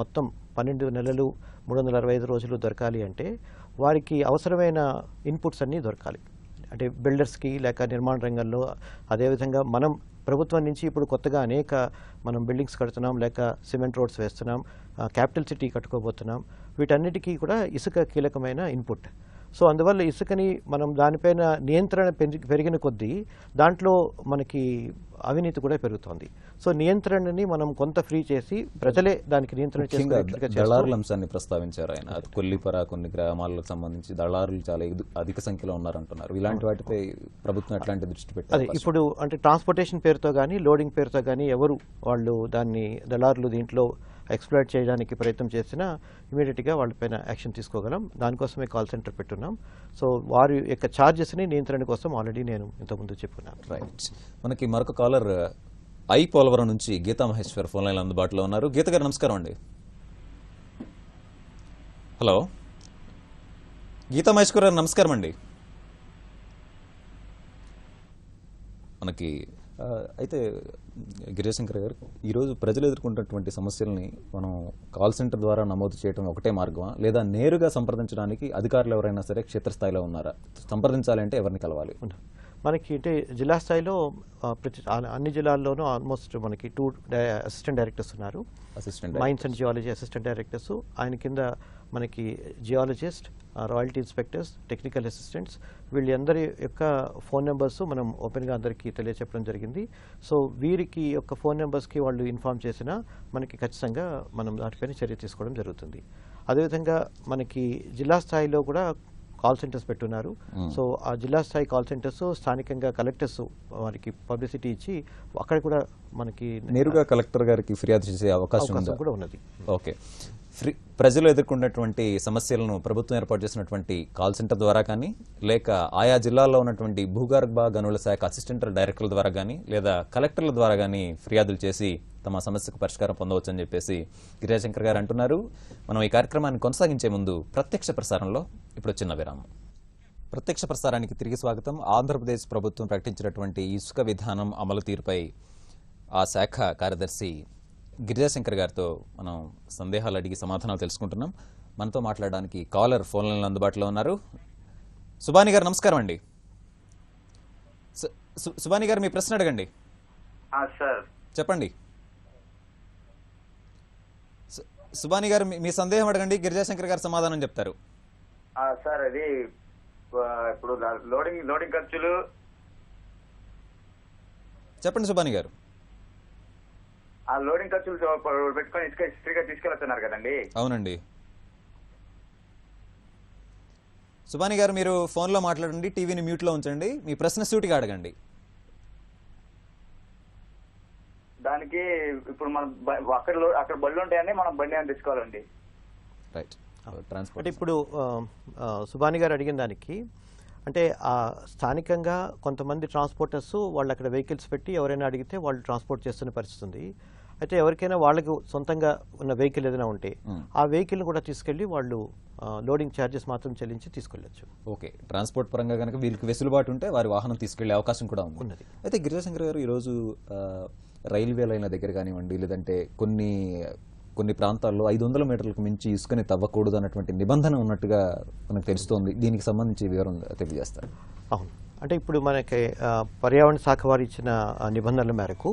మొత్తం 12 నెలలు 365 రోజులు దొరకాలి అంటే వారికి అవసరమైన ఇన్పుట్స్ అన్నీ దొరకాలి. అంటే బిల్డర్స్కి లేక నిర్మాణ రంగంలో, అదేవిధంగా మనం ప్రభుత్వం నుంచి ఇప్పుడు కొత్తగా అనేక మనం బిల్డింగ్స్ కడుతున్నాం, లేక సిమెంట్ రోడ్స్ వేస్తున్నాం, క్యాపిటల్ సిటీ కట్టుకోబోతున్నాం. వీటన్నిటికీ కూడా ఇసుక కీలకమైన ఇన్పుట్. సో అందువల్ల ఇసుకని మనం దానిపైన నియంత్రణ పెరిగిన కొద్దీ దాంట్లో మనకి అవినీతి కూడా పెరుగుతోంది. సో నియంత్రణని మనం కొంత ఫ్రీ చేసి ప్రజలే దానికి నియంత్రణ దళారుల అంశాన్ని ప్రస్తావించారు ఆయన. కొల్లిపర కొన్ని గ్రామాలకు సంబంధించి దళారులు చాలా అధిక సంఖ్యలో ఉన్నారంటున్నారు. ఇలాంటి వాటిపై ప్రభుత్వం ఎట్లాంటి దృష్టి పెట్టారు? అదే ఇప్పుడు అంటే ట్రాన్స్పోర్టేషన్ పేరుతో కానీ, లోడింగ్ పేరుతో కానీ ఎవరు వాళ్ళు దాన్ని దళారులు దీంట్లో ఎక్స్ప్లాయిట్ చేయడానికి ప్రయత్నం చేసినా ఇమీడియట్గా వాళ్ళపైన యాక్షన్ తీసుకోగలం. దానికోసమే కాల్ సెంటర్ పెట్టున్నాం. సో వారి యొక్క ఛార్జెస్ని నియంత్రణ కోసం ఆల్రెడీ నేను ఇంతకుముందు చెప్పుకున్నాను. రైట్. మనకి మరొక కాలర్ పోలవరం నుంచి గీతా మహేశ్వర్ ఫోన్ లైన్ అందుబాటులో ఉన్నారు. గీత గారు నమస్కారం అండి. హలో, గీతా మహేశ్వర్ గారు నమస్కారం అండి. మనకి అయితే గిరిజశంకర్ గారు, ఈరోజు ప్రజలు ఎదుర్కొంటున్నటువంటి సమస్యల్ని మనం కాల్ సెంటర్ ద్వారా నమోదు చేయడం ఒకటే మార్గమా, లేదా నేరుగా సంప్రదించడానికి అధికారులు ఎవరైనా సరే క్షేత్రస్థాయిలో ఉన్నారా? సంప్రదించాలంటే ఎవరిని కలవాలి? మనకి అంటే జిల్లా స్థాయిలో అన్ని జిల్లాల్లోనూ ఆల్మోస్ట్ మనకి 2 అసిస్టెంట్ డైరెక్టర్స్ ఉన్నారు. Mines and geology assistant directors, ఆయన కింద మనకి geologist, royalty inspectors, technical assistants, వీళ్ళందరి యొక్క ఫోన్ నెంబర్స్ మనం ఓపెన్గా అందరికీ తెలియచెప్పడం జరిగింది. సో వీరికి యొక్క ఫోన్ నెంబర్స్కి వాళ్ళు ఇన్ఫార్మ్ చేసినా మనకి ఖచ్చితంగా మనం దాటిపైన చర్య తీసుకోవడం జరుగుతుంది. అదేవిధంగా మనకి జిల్లా స్థాయిలో కూడా కాల్ సెంటర్స్ పెట్టున్నారు. సో ఆ జిల్లా స్థాయి కాల్ సెంటర్స్ స్థానికంగా కలెక్టర్స్ వారికి పబ్లిసిటీ ఇచ్చి అక్కడ కూడా మనకి నేరుగా కలెక్టర్ గారికి ఫిర్యాదు చేసే అవకాశం కూడా ఉన్నది. ఓకే. ప్రజలు ఎదుర్కొన్నటువంటి సమస్యలను ప్రభుత్వం ఏర్పాటు చేసినటువంటి కాల్ సెంటర్ ద్వారా కానీ, లేక ఆయా జిల్లాల్లో ఉన్నటువంటి భూగర్భ గనుల శాఖ అసిస్టెంట్ డైరెక్టర్ల ద్వారా కానీ, లేదా కలెక్టర్ల ద్వారా కానీ ఫిర్యాదులు చేసి తమ సమస్యకు పరిష్కారం పొందవచ్చని చెప్పేసి గిరిజశంకర్ గారు అంటున్నారు. మనం ఈ కార్యక్రమాన్ని కొనసాగించే ముందు ప్రత్యక్ష ప్రసారంలో ఇప్పుడు చిన్న విరామం. ప్రత్యక్ష ప్రసారానికి తిరిగి స్వాగతం. ఆంధ్రప్రదేశ్ ప్రభుత్వం ప్రకటించినటువంటి ఇసుక విధానం అమలు తీరుపై ఆ శాఖ కార్యదర్శి గిరిజశంకర్ గారితో మనం సందేహాలు అడిగి సమాధానాలు తెలుసుకుంటున్నాం. మనతో మాట్లాడడానికి కాలర్ ఫోన్ లైన్లో అందుబాటులో ఉన్నారు. సుబాని గారు నమస్కారం అండి. సుబాని గారు, మీ ప్రశ్న అడగండి. సార్ చెప్పండి. సుబాని గారు, మీ సందేహం అడగండి, గిరిజశంకర్ గారు సమాధానం చెప్తారు. సార్, అది ఇప్పుడు లోడింగ్ ఖర్చులు చెప్పండి సుబాని గారు. ఆ లోడింగ్ ఖర్చులు పెట్టుకొని ఇసుక ఫ్రీగా తీసుకెళ్తున్నారు కదండి. అవునండి. సుబాని గారు, మీరు ఫోన్లో మాట్లాడండి, టీవీని మ్యూట్లో ఉంచండి, మీ ప్రశ్న సూటిగా అడగండి. దానికి ఇప్పుడు మనం అక్కడ బళ్ళు ఉంటాయండి, మనం బండి అని తీసుకోవాలండి. రైట్. ట్రాన్స్పోర్ట్ అంటే ఇప్పుడు సుబాని గారు అడిగిన దానికి అంటే స్థానికంగా కొంతమంది ట్రాన్స్పోర్టర్స్ వాళ్ళు అక్కడ వెహికల్స్ పెట్టి ఎవరైనా అడిగితే వాళ్ళు ట్రాన్స్పోర్ట్ చేస్తున్న పరిస్థితి ఉంది. అయితే ఎవరికైనా వాళ్ళకి సొంతంగా ఉన్న వెహికల్ ఏదైనా ఉంటే ఆ వెహికల్ని కూడా తీసుకెళ్లి వాళ్ళు లోడింగ్ ఛార్జెస్ మాత్రం చెల్లించి తీసుకెళ్లొచ్చు. ఓకే. ట్రాన్స్పోర్ట్ పరంగా కనుక వీరికి వెసులుబాటు ఉంటే వారి వాహనం తీసుకెళ్లే అవకాశం కూడా ఉన్నది. అయితే గిరిజశంకర్ గారు, ఈరోజు రైల్వే లైన్ల దగ్గర కానివ్వండి, లేదంటే కొన్ని ప్రాంతాల్లో 500 మీటర్లకు మించి ఇసుకని తవ్వకూడదు అన్నటువంటి నిబంధన ఉన్నట్టుగా మనకు తెలుస్తోంది. దీనికి సంబంధించి వివరం తెలియజేస్తారు. అవును. అంటే ఇప్పుడు మనకి పర్యావరణ శాఖ వారు ఇచ్చిన నిబంధనల మేరకు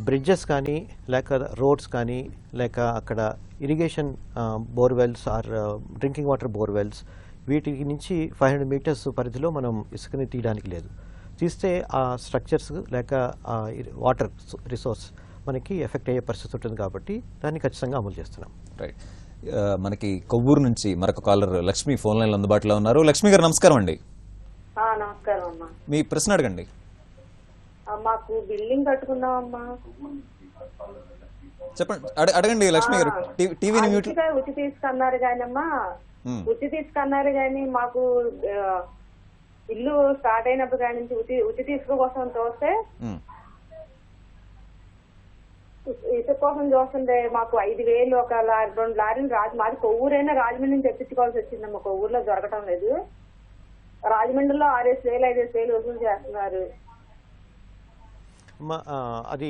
బ్రిడ్జెస్ కానీ, లేక రోడ్స్ కానీ, లేక అక్కడ irrigation borewells or drinking water borewells, వీటికి నుంచి 500 మీటర్స్ పరిధిలో మనం ఇసుకని తీయడానికి లేదు. తీస్తే ఆ స్ట్రక్చర్స్ లేక వాటర్ రిసోర్స్ మనకి ఎఫెక్ట్ అయ్యే పరిస్థితి ఉంటుంది కాబట్టి దాన్ని ఖచ్చితంగా అమలు చేస్తున్నాం. రైట్. మనకి కొవ్వూరు నుంచి మరొక కాలర్ లక్ష్మి ఫోన్ లైన్ అందుబాటులో ఉన్నారు. లక్ష్మి గారు నమస్కారం అండి. నమస్కారం అమ్మా. మీ ప్రశ్న అడగండి. మాకు బిల్డింగ్ కట్టుకున్నామమ్మా. చెప్పండి, అడగండి లక్ష్మి గారు. టీవీని మ్యూట్. ఉచి తీసుకున్నారు కానమ్మా, ఉచి తీసుకున్నారు కానీ మాకు ఇల్లు స్టార్ట్ అయినప్పుడు కానీ నుంచి ఉచి తీసుకు కోసం చూస్తే ఇసుక కోసం చూస్తుంటే మాకు 5,000 ఒక 2 లారీలు మాది కొవ్వూరైనా రాజమండ్రి నుంచి తెప్పించుకోవాల్సి వచ్చిందమ్మా. కొవ్వూరులో దొరకటం లేదు. రాజమండ్రిలో 6,000 5,000 వసూలు చేస్తున్నారు. అది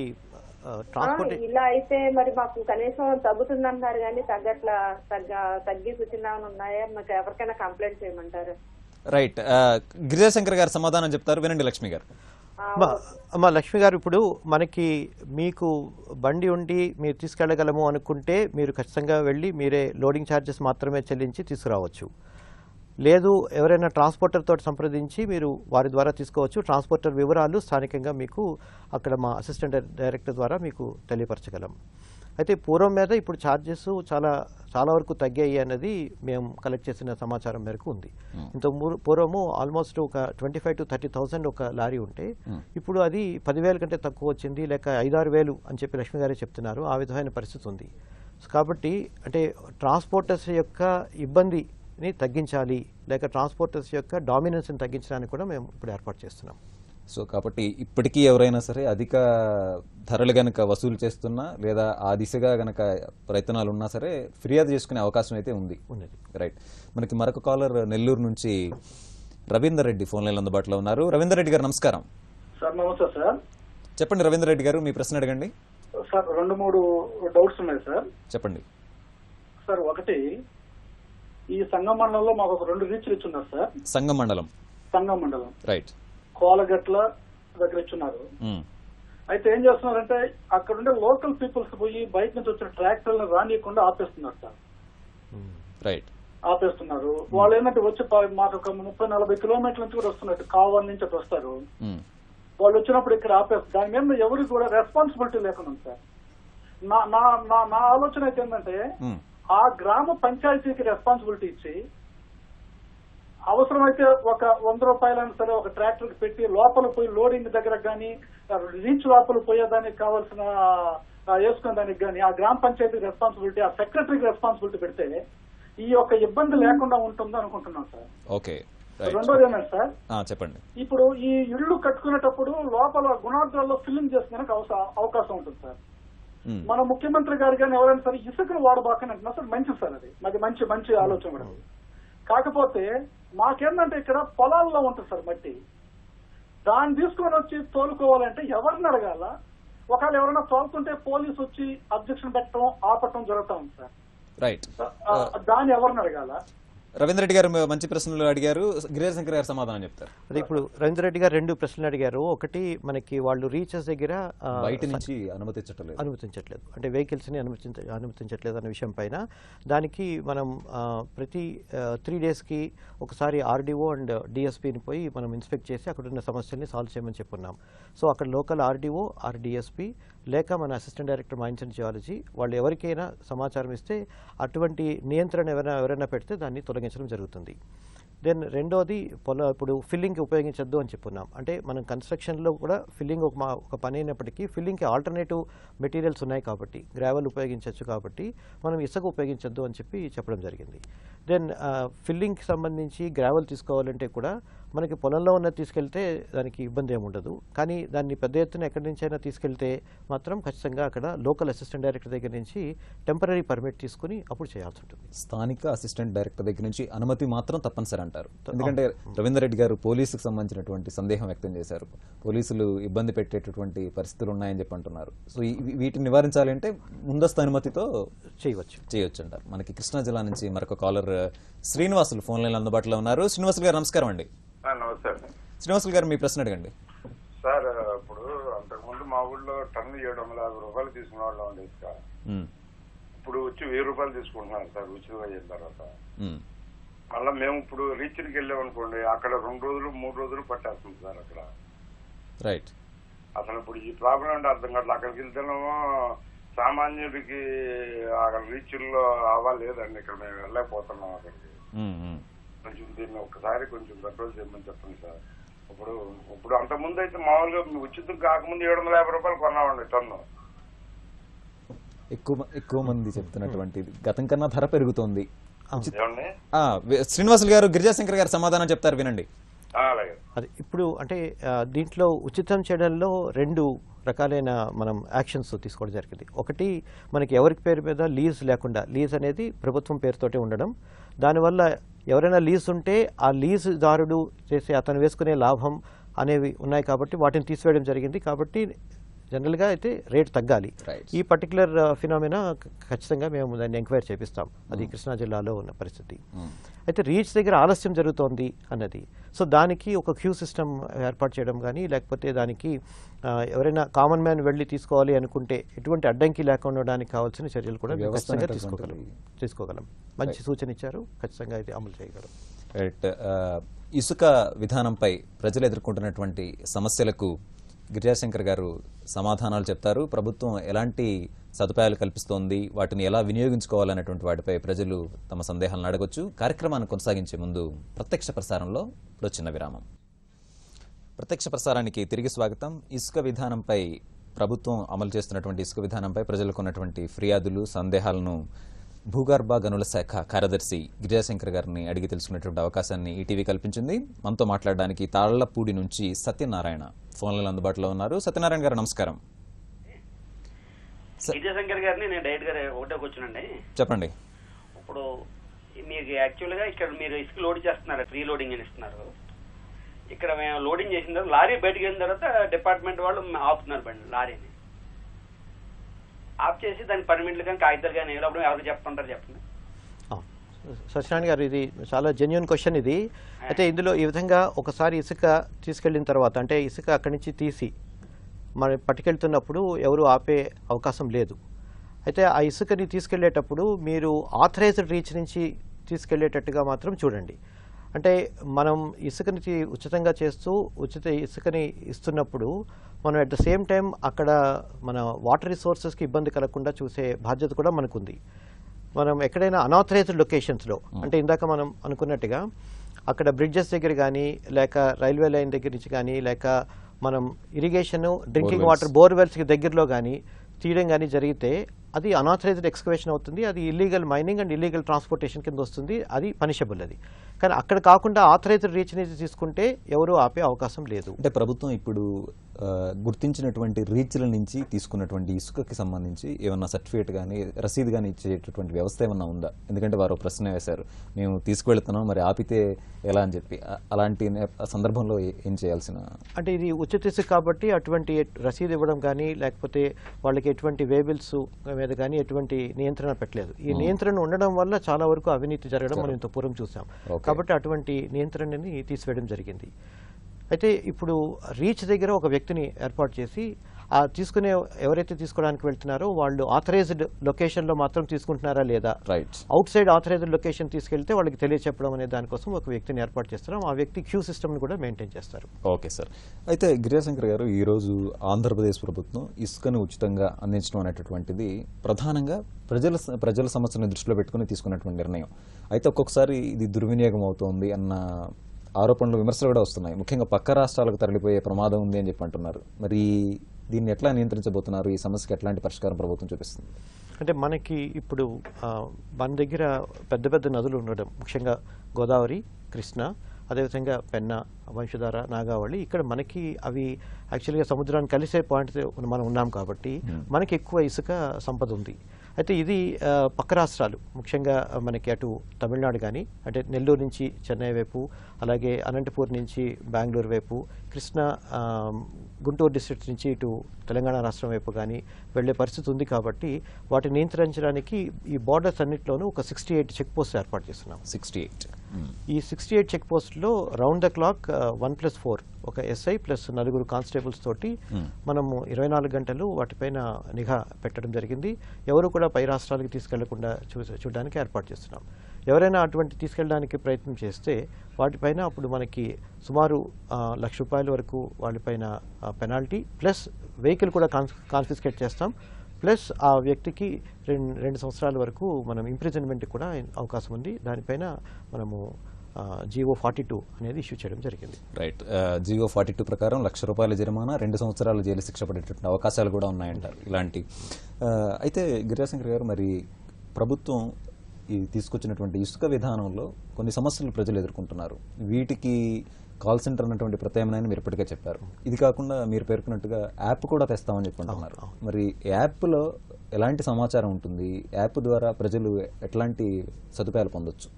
ట్రాన్స్పోర్ట్ ఇలా అయితే మరి మాకు కనీసం తగ్గుతుందంటారు కానీ తగ్గే సూచనలు ఉన్నాయా? మాకు ఎవరికైనా కంప్లైంట్ చేయమంటారు? రైట్. గిరిజశంకర్ గారు సమాధానం చెప్తారు, వినండి లక్ష్మి గారు. అమ్మా లక్ష్మి గారు, ఇప్పుడు మనకి మీకు బండి ఉండి మీరు తీసుకెళ్ళగలము అనుకుంటే మీరు ఖచ్చితంగా వెళ్ళి మీరే లోడింగ్ ఛార్జెస్ మాత్రమే చెల్లించి తీసుకురావచ్చు. లేదు, ఎవరైనా ట్రాన్స్పోర్టర్ తోటి సంప్రదించి మీరు వారి ద్వారా తీసుకోవచ్చు. ట్రాన్స్పోర్టర్ వివరాలు స్థానికంగా మీకు అక్కడ మా అసిస్టెంట్ డైరెక్టర్ ద్వారా మీకు తెలియపరచగలం. అయితే పూర్వం మీద ఇప్పుడు ఛార్జెస్ చాలా వరకు తగ్గాయి అన్నది మేము కలెక్ట్ చేసిన సమాచారం మేరకు ఉంది. ఇంత పూర్వము ఆల్మోస్ట్ ఒక 25,000 to 30,000 ఒక లారీ ఉంటే ఇప్పుడు అది 10,000 కంటే తక్కువ వచ్చింది, లేక 5-6,000 అని చెప్పి లక్ష్మి గారే చెప్తున్నారు. ఆ విధమైన పరిస్థితి ఉంది. కాబట్టి అంటే ట్రాన్స్పోర్టర్స్ యొక్క ఇబ్బందిని తగ్గించాలి, లేక ట్రాన్స్పోర్టర్స్ యొక్క డామినెన్స్ని తగ్గించడానికి కూడా మేము ఇప్పుడు ఏర్పాటు చేస్తున్నాం. సో కాబట్టి ఇప్పటికీ ఎవరైనా సరే అధిక ధరలు గనక వసూలు చేస్తున్నా లేదా ఆ దిశగా గనక ప్రయత్నాలు ఉన్నా సరే ఫిర్యాదు చేసుకునే అవకాశం అయితే ఉంది. రైట్. మనకి మరొక కాలర్ నెల్లూరు నుంచి రవీందర్ రెడ్డి ఫోన్ లైన్ అందుబాటులో ఉన్నారు. రవీందర్ రెడ్డి గారు నమస్కారం. సార్ నమస్తే సార్. చెప్పండి రవీందర్ రెడ్డి గారు, మీ ప్రశ్న అడగండి. సార్ 2-3 డౌట్స్ ఉన్నాయి సార్. చెప్పండి సార్. ఒకటి, ఈ సంగం మండలంలో మాకు ఒక 2 రీచ్లు ఇచ్చున్నారు సార్. సంగం మండలం రైట్. కోలగట్ల దగ్గర ఇచ్చున్నారు. అయితే ఏం చేస్తున్నారంటే అక్కడ ఉండే లోకల్ పీపుల్స్ పోయి బయట నుంచి వచ్చిన ట్రాక్టర్లను రానియకుండా ఆపేస్తున్నారు సార్. రైట్. ఆపేస్తున్నారు. వాళ్ళు ఏంటంటే వచ్చి మాకు ఒక 30-40 కిలోమీటర్ల నుంచి కూడా వస్తున్నట్టు, కావాలి నుంచి అటు వస్తారు. వాళ్ళు వచ్చినప్పుడు ఇక్కడ ఆపేస్తారు. దాని మీద ఎవరికి కూడా రెస్పాన్సిబిలిటీ లేకుండా ఉంది సార్. నా ఆలోచన అయితే ఏంటంటే ఆ గ్రామ పంచాయతీకి రెస్పాన్సిబిలిటీ ఇచ్చి అవసరమైతే ఒక 100 రూపాయలైనా సరే ఒక ట్రాక్టర్ కి పెట్టి లోపల పోయి లోడింగ్ దగ్గర కానీ రీచ్ లోపల పోయేదానికి కావాల్సిన వేసుకునే దానికి కానీ ఆ గ్రామ పంచాయతీకి రెస్పాన్సిబిలిటీ, ఆ సెక్రటరీకి రెస్పాన్సిబిలిటీ పెడితే ఈ యొక్క ఇబ్బంది లేకుండా ఉంటుంది అనుకుంటున్నాం సార్. ఓకే. రెండోది ఏంటంటే సార్, చెప్పండి. ఇప్పుడు ఈ ఇళ్లు కట్టుకునేటప్పుడు లోపల గుణార్థాల్లో ఫిల్లింగ్ చేసుకునే అవకాశం ఉంటుంది సార్. మన ముఖ్యమంత్రి గారు కానీ ఎవరైనా సరే ఇసుకను వాడబాకని అంటున్నారు సార్. మంచిది సార్, అది మంచి ఆలోచన కూడా. కాకపోతే మాకేందంటే ఇక్కడ పొలాల్లో ఉంటుంది సార్ మట్టి. దాన్ని తీసుకొని వచ్చి తోలుకోవాలంటే ఎవరిని అడగాల? ఒకవేళ ఎవరైనా తోలుతుంటే పోలీసు వచ్చి అబ్జెక్షన్ పెట్టడం, ఆపటం జరుగుతా ఉంది సార్. రైట్. దాన్ని ఎవరిని అడగాల? రవీంద్ర రెడ్డి గారు మంచి ప్రశ్నలు అడిగారు. గిరిరాజ్ శంకర్ గారు సమాధానం చెప్తారు. అదే ఇప్పుడు రవీంద్ర రెడ్డి గారు 2 ప్రశ్నలు అడిగారు. ఒకటి, మనకి వాళ్ళు రీచెస్ దగ్గర బయట నుంచి అనుమతించట్లేదు, అంటే వెహికల్స్ ని అనుమతించట్లేదు అనే విషయం పైన దానికి మనం ప్రతి 3 డేస్కి ఒకసారి ఆర్డీఓ అండ్ డిఎస్పీని పోయి మనం ఇన్స్పెక్ట్ చేసి అక్కడ ఉన్న సమస్యల్ని సాల్వ్ చేయమని చెప్పున్నాం. సో అక్కడ లోకల్ ఆర్డీఓ ఆర్ డిఎస్పీ లేక మన assistant director mines and geology వాళ్ళు ఎవరికైనా సమాచారం ఇస్తే అటువంటి నియంత్రణ ఎవరైనా పెడితే దాన్ని తొలగించడం జరుగుతుంది. దెన్ రెండోది ఇప్పుడు ఫిల్లింగ్కి ఉపయోగించొద్దు అని చెప్పున్నాం. అంటే మనం కన్స్ట్రక్షన్లో కూడా ఫిల్లింగ్ ఒక పని అయినప్పటికీ ఫిల్లింగ్కి ఆల్టర్నేటివ్ మెటీరియల్స్ ఉన్నాయి కాబట్టి గ్రావెల్ ఉపయోగించవచ్చు కాబట్టి మనం ఇసుక ఉపయోగించొద్దు అని చెప్పడం జరిగింది. దెన్ ఫిల్లింగ్కి సంబంధించి గ్రావెల్ తీసుకోవాలంటే కూడా మనకి పొలంలో ఉన్నది తీసుకెళ్తే దానికి ఇబ్బంది ఏమి ఉండదు. కానీ దాన్ని పెద్ద ఎత్తున ఎక్కడి నుంచి అయినా తీసుకెళ్తే మాత్రం ఖచ్చితంగా అక్కడ లోకల్ అసిస్టెంట్ డైరెక్టర్ దగ్గర నుంచి టెంపరీ పర్మిట్ తీసుకుని అప్పుడు చేయాల్సి ఉంటుంది. స్థానిక అసిస్టెంట్ డైరెక్టర్ దగ్గర నుంచి అనుమతి మాత్రం తప్పనిసరి అంటారు. ఎందుకంటే రవీందర్ రెడ్డి గారు పోలీసుకు సంబంధించినటువంటి సందేహం వ్యక్తం చేశారు. పోలీసులు ఇబ్బంది పెట్టేటటువంటి పరిస్థితులు ఉన్నాయని చెప్పి అంటున్నారు. సో వీటిని నివారించాలంటే ముందస్తు అనుమతితో చేయవచ్చు అంటారు. మనకి కృష్ణా జిల్లా నుంచి మరొక కాలర్ శ్రీనివాసులు ఫోన్ లైన్ అందుబాటులో ఉన్నారు. శ్రీనివాసులు గారు నమస్కారం అండి. నమస్తే అండి. శ్రీనివాసులు గారు, మీ ప్రశ్న అడగండి. సార్, ఇప్పుడు అంతకుముందు మా ఊళ్ళో టన్ను 750 రూపాయలు తీసుకునే వాళ్ళం అండి ఇసుక. ఇప్పుడు వచ్చి 1000 రూపాయలు తీసుకుంటున్నారు సార్ ఉచితంగా అయిన తర్వాత. మళ్ళీ మేము ఇప్పుడు రీచ్కి వెళ్ళామనుకోండి, అక్కడ 2 రోజులు 3 రోజులు పట్టేస్తుంది సార్ అక్కడ. రైట్. అసలు ఇప్పుడు ఈ ప్రాబ్లం అంటే అర్థం కావట్లేదు. అక్కడికి వెళ్తేనేమో సామాన్యుడికి అక్కడ రీచ్ల్లో అవ్వలేదండి. ఇక్కడ మేము వెళ్ళలేకపోతున్నాం అక్కడికి. కొంచెం దీన్ని ఒకసారి కొంచెం కంట్రోల్ చేయమని చెప్పండి సార్. ఇప్పుడు అంతకుముందు అయితే మామూలుగా ఉచితం కాకముందు 750 రూపాయలు కొన్నామండి టన్ను. ఎక్కువ మంది చెప్తున్నటువంటి గతం కన్నా ధర పెరుగుతోంది. శ్రీనివాసులు గారు, గిరిజాశంకర్ గారు సమాధానం చెప్తారు, వినండి. అది ఇప్పుడు అంటే దీంట్లో ఉచితం చేయడంలో 2 రకాలైన మనం యాక్షన్స్ తీసుకోవడం జరిగింది. ఒకటి, మనకి ఎవరికి పేరు మీద లీజ్ లేకుండా, లీజ్ అనేది ప్రభుత్వం పేరుతోటే ఉండడం, దానివల్ల ఎవరైనా లీజ్ ఉంటే ఆ లీజుదారుడు చేసే అతను వేసుకునే లాభం అనేవి ఉన్నాయి కాబట్టి వాటిని తీసివేయడం జరిగింది. కాబట్టి జనరల్గా అయితే రేట్ తగ్గాలి. ఈ పర్టికులర్ ఫినామినా ఖచ్చితంగా మేము దాన్ని ఎంక్వైరీ చేపిస్తాం. అది కృష్ణా జిల్లాలో ఉన్న పరిస్థితి. అయితే రీచ్ దగ్గర ఆలస్యం జరుగుతోంది అన్నది, సో దానికి ఒక క్యూ సిస్టమ్ ఏర్పాటు చేయడం కానీ, లేకపోతే దానికి ఎవరైనా కామన్ మ్యాన్ వెళ్ళి తీసుకోవాలి అనుకుంటే ఎటువంటి అడ్డంకి లేకుండా ఉండడానికి కావాల్సిన చర్యలు కూడా ఖచ్చితంగా తీసుకోగలం. మంచి సూచన ఇచ్చారు, ఖచ్చితంగా ఇది అమలు చేయగలం. రైట్. ఇసుక విధానంపై ప్రజలు ఎదుర్కొంటున్నటువంటి సమస్యలకు గిరిజాశంకర్ గారు సమాధానాలు చెప్తారు. ప్రభుత్వం ఎలాంటి సదుపాయాలు కల్పిస్తోంది, వాటిని ఎలా వినియోగించుకోవాలనేటువంటి వాటిపై ప్రజలు తమ సందేహాలను అడగొచ్చు. కార్యక్రమాన్ని కొనసాగించే ముందు ప్రత్యక్ష ప్రసారంలో చిన్న విరామం. ప్రత్యక్ష ప్రసారానికి తిరిగి స్వాగతం. ఇసుక విధానంపై ప్రభుత్వం అమలు చేస్తున్నటువంటి ఇసుక విధానంపై ప్రజలకు ఉన్నటువంటి ఫిర్యాదులు, సందేహాలను భూగర్భ గనుల శాఖ కార్యదర్శి గిరిజాశంకర్ గారిని అడిగి తెలుసుకునేటువంటి అవకాశాన్ని ఈటీవీ కల్పించింది. మనతో మాట్లాడడానికి తాళ్లపూడి నుంచి సత్యనారాయణ ఫోన్లలో అందుబాటులో ఉన్నారు. సత్యనారాయణ గారు నమస్కారం. గిరిజాశంకర్ గారిని నేను డైరెక్ట్ గా ఒకటే కూర్చునండి. చెప్పండి. ఇప్పుడు మీకు యాక్చువల్ గా ఇక్కడ మీరు ఇసుక లోడ్ చేస్తున్నారు, ఫ్రీ లోడింగ్ అని ఇస్తున్నారు. ఇక్కడ మేము లోడింగ్ చేసిన తర్వాత లారీ బయటకు వెళ్ళిన తర్వాత డిపార్ట్మెంట్ వాళ్ళు ఆపుతున్నారు బండి, లారీని ఆఫ్ చేసి దానికి పర్మిట్లు కానీ కాగితాలు కానీ అప్పుడు ఎవరికి చెప్తుంటారు చెప్పండి. సత్యనారాయణ గారు, ఇది చాలా జెన్యున్ క్వశ్చన్ ఇది. అయితే ఇందులో ఈ విధంగా ఒకసారి ఇసుక తీసుకెళ్లిన తర్వాత, అంటే ఇసుక అక్కడి నుంచి తీసి మనం పట్టుకెళ్తున్నప్పుడు ఎవరు ఆపే అవకాశం లేదు. అయితే ఆ ఇసుకని తీసుకెళ్లేటప్పుడు మీరు ఆథరైజ్డ్ రీచ్ నుంచి తీసుకెళ్లేటట్టుగా మాత్రం చూడండి. అంటే మనం ఇసుకని ఉచితంగా చేస్తూ ఉచిత ఇసుకని ఇస్తున్నప్పుడు మనం అట్ ద సేమ్ టైం అక్కడ మన వాటర్ రిసోర్సెస్కి ఇబ్బంది కలగకుండా చూసే బాధ్యత కూడా మనకుంది. మనం ఎక్కడైనా అనాథరైజ్డ్ లొకేషన్స్లో, అంటే ఇందాక మనం అనుకున్నట్టుగా అక్కడ బ్రిడ్జెస్ దగ్గర కానీ, లేక రైల్వే లైన్ దగ్గర నుంచి కానీ, లేక మనం ఇరిగేషన్ డ్రింకింగ్ వాటర్ బోర్వెల్స్కి దగ్గరలో కానీ తీయడం కానీ జరిగితే అది అనాథరైజ్డ్ ఎక్స్కవేషన్ అవుతుంది. అది illegal mining and illegal transportation కింద వస్తుంది. అది పనిషబుల్. అది కానీ అక్కడ కాకుండా ఆథరైజ్డ్ రీచ్ నుంచి తీసుకుంటే ఎవరు ఆపే అవకాశం లేదు. అంటే ప్రభుత్వం ఇప్పుడు గుర్తించినటువంటి రీచ్ల నుంచి తీసుకున్నటువంటి ఇసుకకి సంబంధించి ఏమన్నా సర్టిఫికేట్ కానీ రసీదు కానీ ఇచ్చేటటువంటి వ్యవస్థ ఏమన్నా ఉందా? ఎందుకంటే వారు ప్రశ్న వేశారు, మేము తీసుకువెళ్తున్నాం మరి ఆపితే ఎలా అని చెప్పి. అలాంటి సందర్భంలో ఏం చేయాల్సిన, అంటే ఇది ఉచిత ఇసుక కాబట్టి అటువంటి రసీదు ఇవ్వడం కానీ, లేకపోతే వాళ్ళకి ఎటువంటి వేబిల్స్ మీద కానీ ఎటువంటి నియంత్రణ పెట్టలేదు. ఈ నియంత్రణ ఉండడం వల్ల చాలా వరకు అవినీతి జరగడం మనం ఇంత పూర్వం చూసాం. కాబట్టి అటువంటి నియంత్రణని తీసివేయడం జరిగింది. అయితే ఇప్పుడు రీచ్ దగ్గర ఒక వ్యక్తిని ఏర్పాటు చేసి ఆ తీసుకునే ఎవరైతే తీసుకోవడానికి వెళ్తున్నారో వాళ్ళు ఆథరైజ్డ్ లొకేషన్లో మాత్రం తీసుకుంటున్నారా లేదా, అవుట్ సైడ్ ఆథరైజ్డ్ లొకేషన్ తీసుకెళ్తే వాళ్ళకి తెలియచెప్పడం అనే దానికోసం ఒక వ్యక్తిని ఏర్పాటు చేస్తున్నాం. ఆ వ్యక్తి క్యూ సిస్టమ్ని కూడా మెయింటైన్ చేస్తారు. Okay sir. అయితే గిరిజాశంకర్ గారు, ఈరోజు ఆంధ్రప్రదేశ్ ప్రభుత్వం ఇసుకను ఉచితంగా అందించడం అనేటటువంటిది ప్రధానంగా ప్రజల సమస్యలను దృష్టిలో పెట్టుకుని తీసుకున్నటువంటి నిర్ణయం. అయితే ఒక్కొక్కసారి ఇది దుర్వినియోగం అవుతోంది అన్న ఆరోపణలు, విమర్శలు కూడా వస్తున్నాయి. ముఖ్యంగా పక్క రాష్ట్రాలకు తరలిపోయే ప్రమాదం ఉంది అని చెప్పి అంటున్నారు. మరి దీన్ని ఎట్లా నియంత్రించబోతున్నారు? ఈ సమస్యకి ఎట్లాంటి పరిష్కారం ప్రభుత్వం చూపిస్తుంది? అంటే మనకి ఇప్పుడు మన దగ్గర పెద్ద పెద్ద నదులు ఉండడం, ముఖ్యంగా గోదావరి, కృష్ణ, అదేవిధంగా పెన్నా, వంశధార, నాగావళి, ఇక్కడ మనకి అవి యాక్చువల్గా సముద్రాన్ని కలిసే పాయింట్ మనం ఉన్నాం కాబట్టి మనకి ఎక్కువ ఇసుక సంపద ఉంది. అయితే ఇది పక్క రాష్ట్రాలు, ముఖ్యంగా మనకి అటు తమిళనాడు కానీ, అంటే నెల్లూరు నుంచి చెన్నై వైపు, అలాగే అనంతపూర్ నుంచి బెంగళూరు వైపు, కృష్ణా గుంటూరు డిస్ట్రిక్ట్ నుంచి ఇటు తెలంగాణ రాష్ట్రం వైపు కానీ వెళ్లే పరిస్థితి ఉంది. కాబట్టి వాటిని నియంత్రించడానికి ఈ బార్డర్స్ అన్నింటిలోనూ ఒక 68 చెక్ పోస్ట్ ఏర్పాటు చేస్తున్నాం. 68 ఈ 68 చెక్ పోస్ట్లో రౌండ్ ద క్లాక్ 1+4 ఒక ఎస్ఐ ప్లస్ 4 కానిస్టేబుల్స్ తోటి మనము 24 గంటలు వాటిపైన నిఘా పెట్టడం జరిగింది. ఎవరు కూడా పై రాష్ట్రాలకు తీసుకెళ్లకుండా చూడడానికి ఏర్పాటు చేస్తున్నాం. ఎవరైనా అటువంటి తీసుకెళ్ళడానికి ప్రయత్నం చేస్తే వాటిపైన అప్పుడు మనకి సుమారు ₹1,00,000 వరకు వాళ్ళపైన పెనాల్టీ, ప్లస్ వెహికల్ కూడా కాన్ఫిస్కేట్ చేస్తాం, ప్లస్ ఆ వ్యక్తికి 2 సంవత్సరాల వరకు మనం ఇంప్రిజన్మెంట్ కూడా అవకాశం ఉంది. దానిపైన మనము జీవో 42 అనేది ఇష్యూ చేయడం జరిగింది. రైట్. జీవో 42 ప్రకారం ₹1,00,000 జరిమానా, 2 సంవత్సరాల జైలు శిక్ష పడేటువంటి అవకాశాలు కూడా ఉన్నాయంటారు ఇలాంటి. అయితే గిరిజాశంకర్ గారు, మరి ప్రభుత్వం ఈ తీసుకొచ్చినటువంటి ఇసుక విధానంలో కొన్ని సమస్యలు ప్రజలు ఎదుర్కొంటున్నారు. వీటికి కాల్ సెంటర్ అన్నటువంటి ప్రత్యామ్నాయాన్ని మీరు ఇప్పటికే చెప్పారు. ఇది కాకుండా మీరు పేర్కొన్నట్టుగా యాప్ కూడా తెస్తామని చెప్పుకుంటున్నారు. మరి యాప్లో ఎలాంటి సమాచారం ఉంటుంది? యాప్ ద్వారా ప్రజలు ఎట్లాంటి సదుపాయాలు పొందొచ్చు?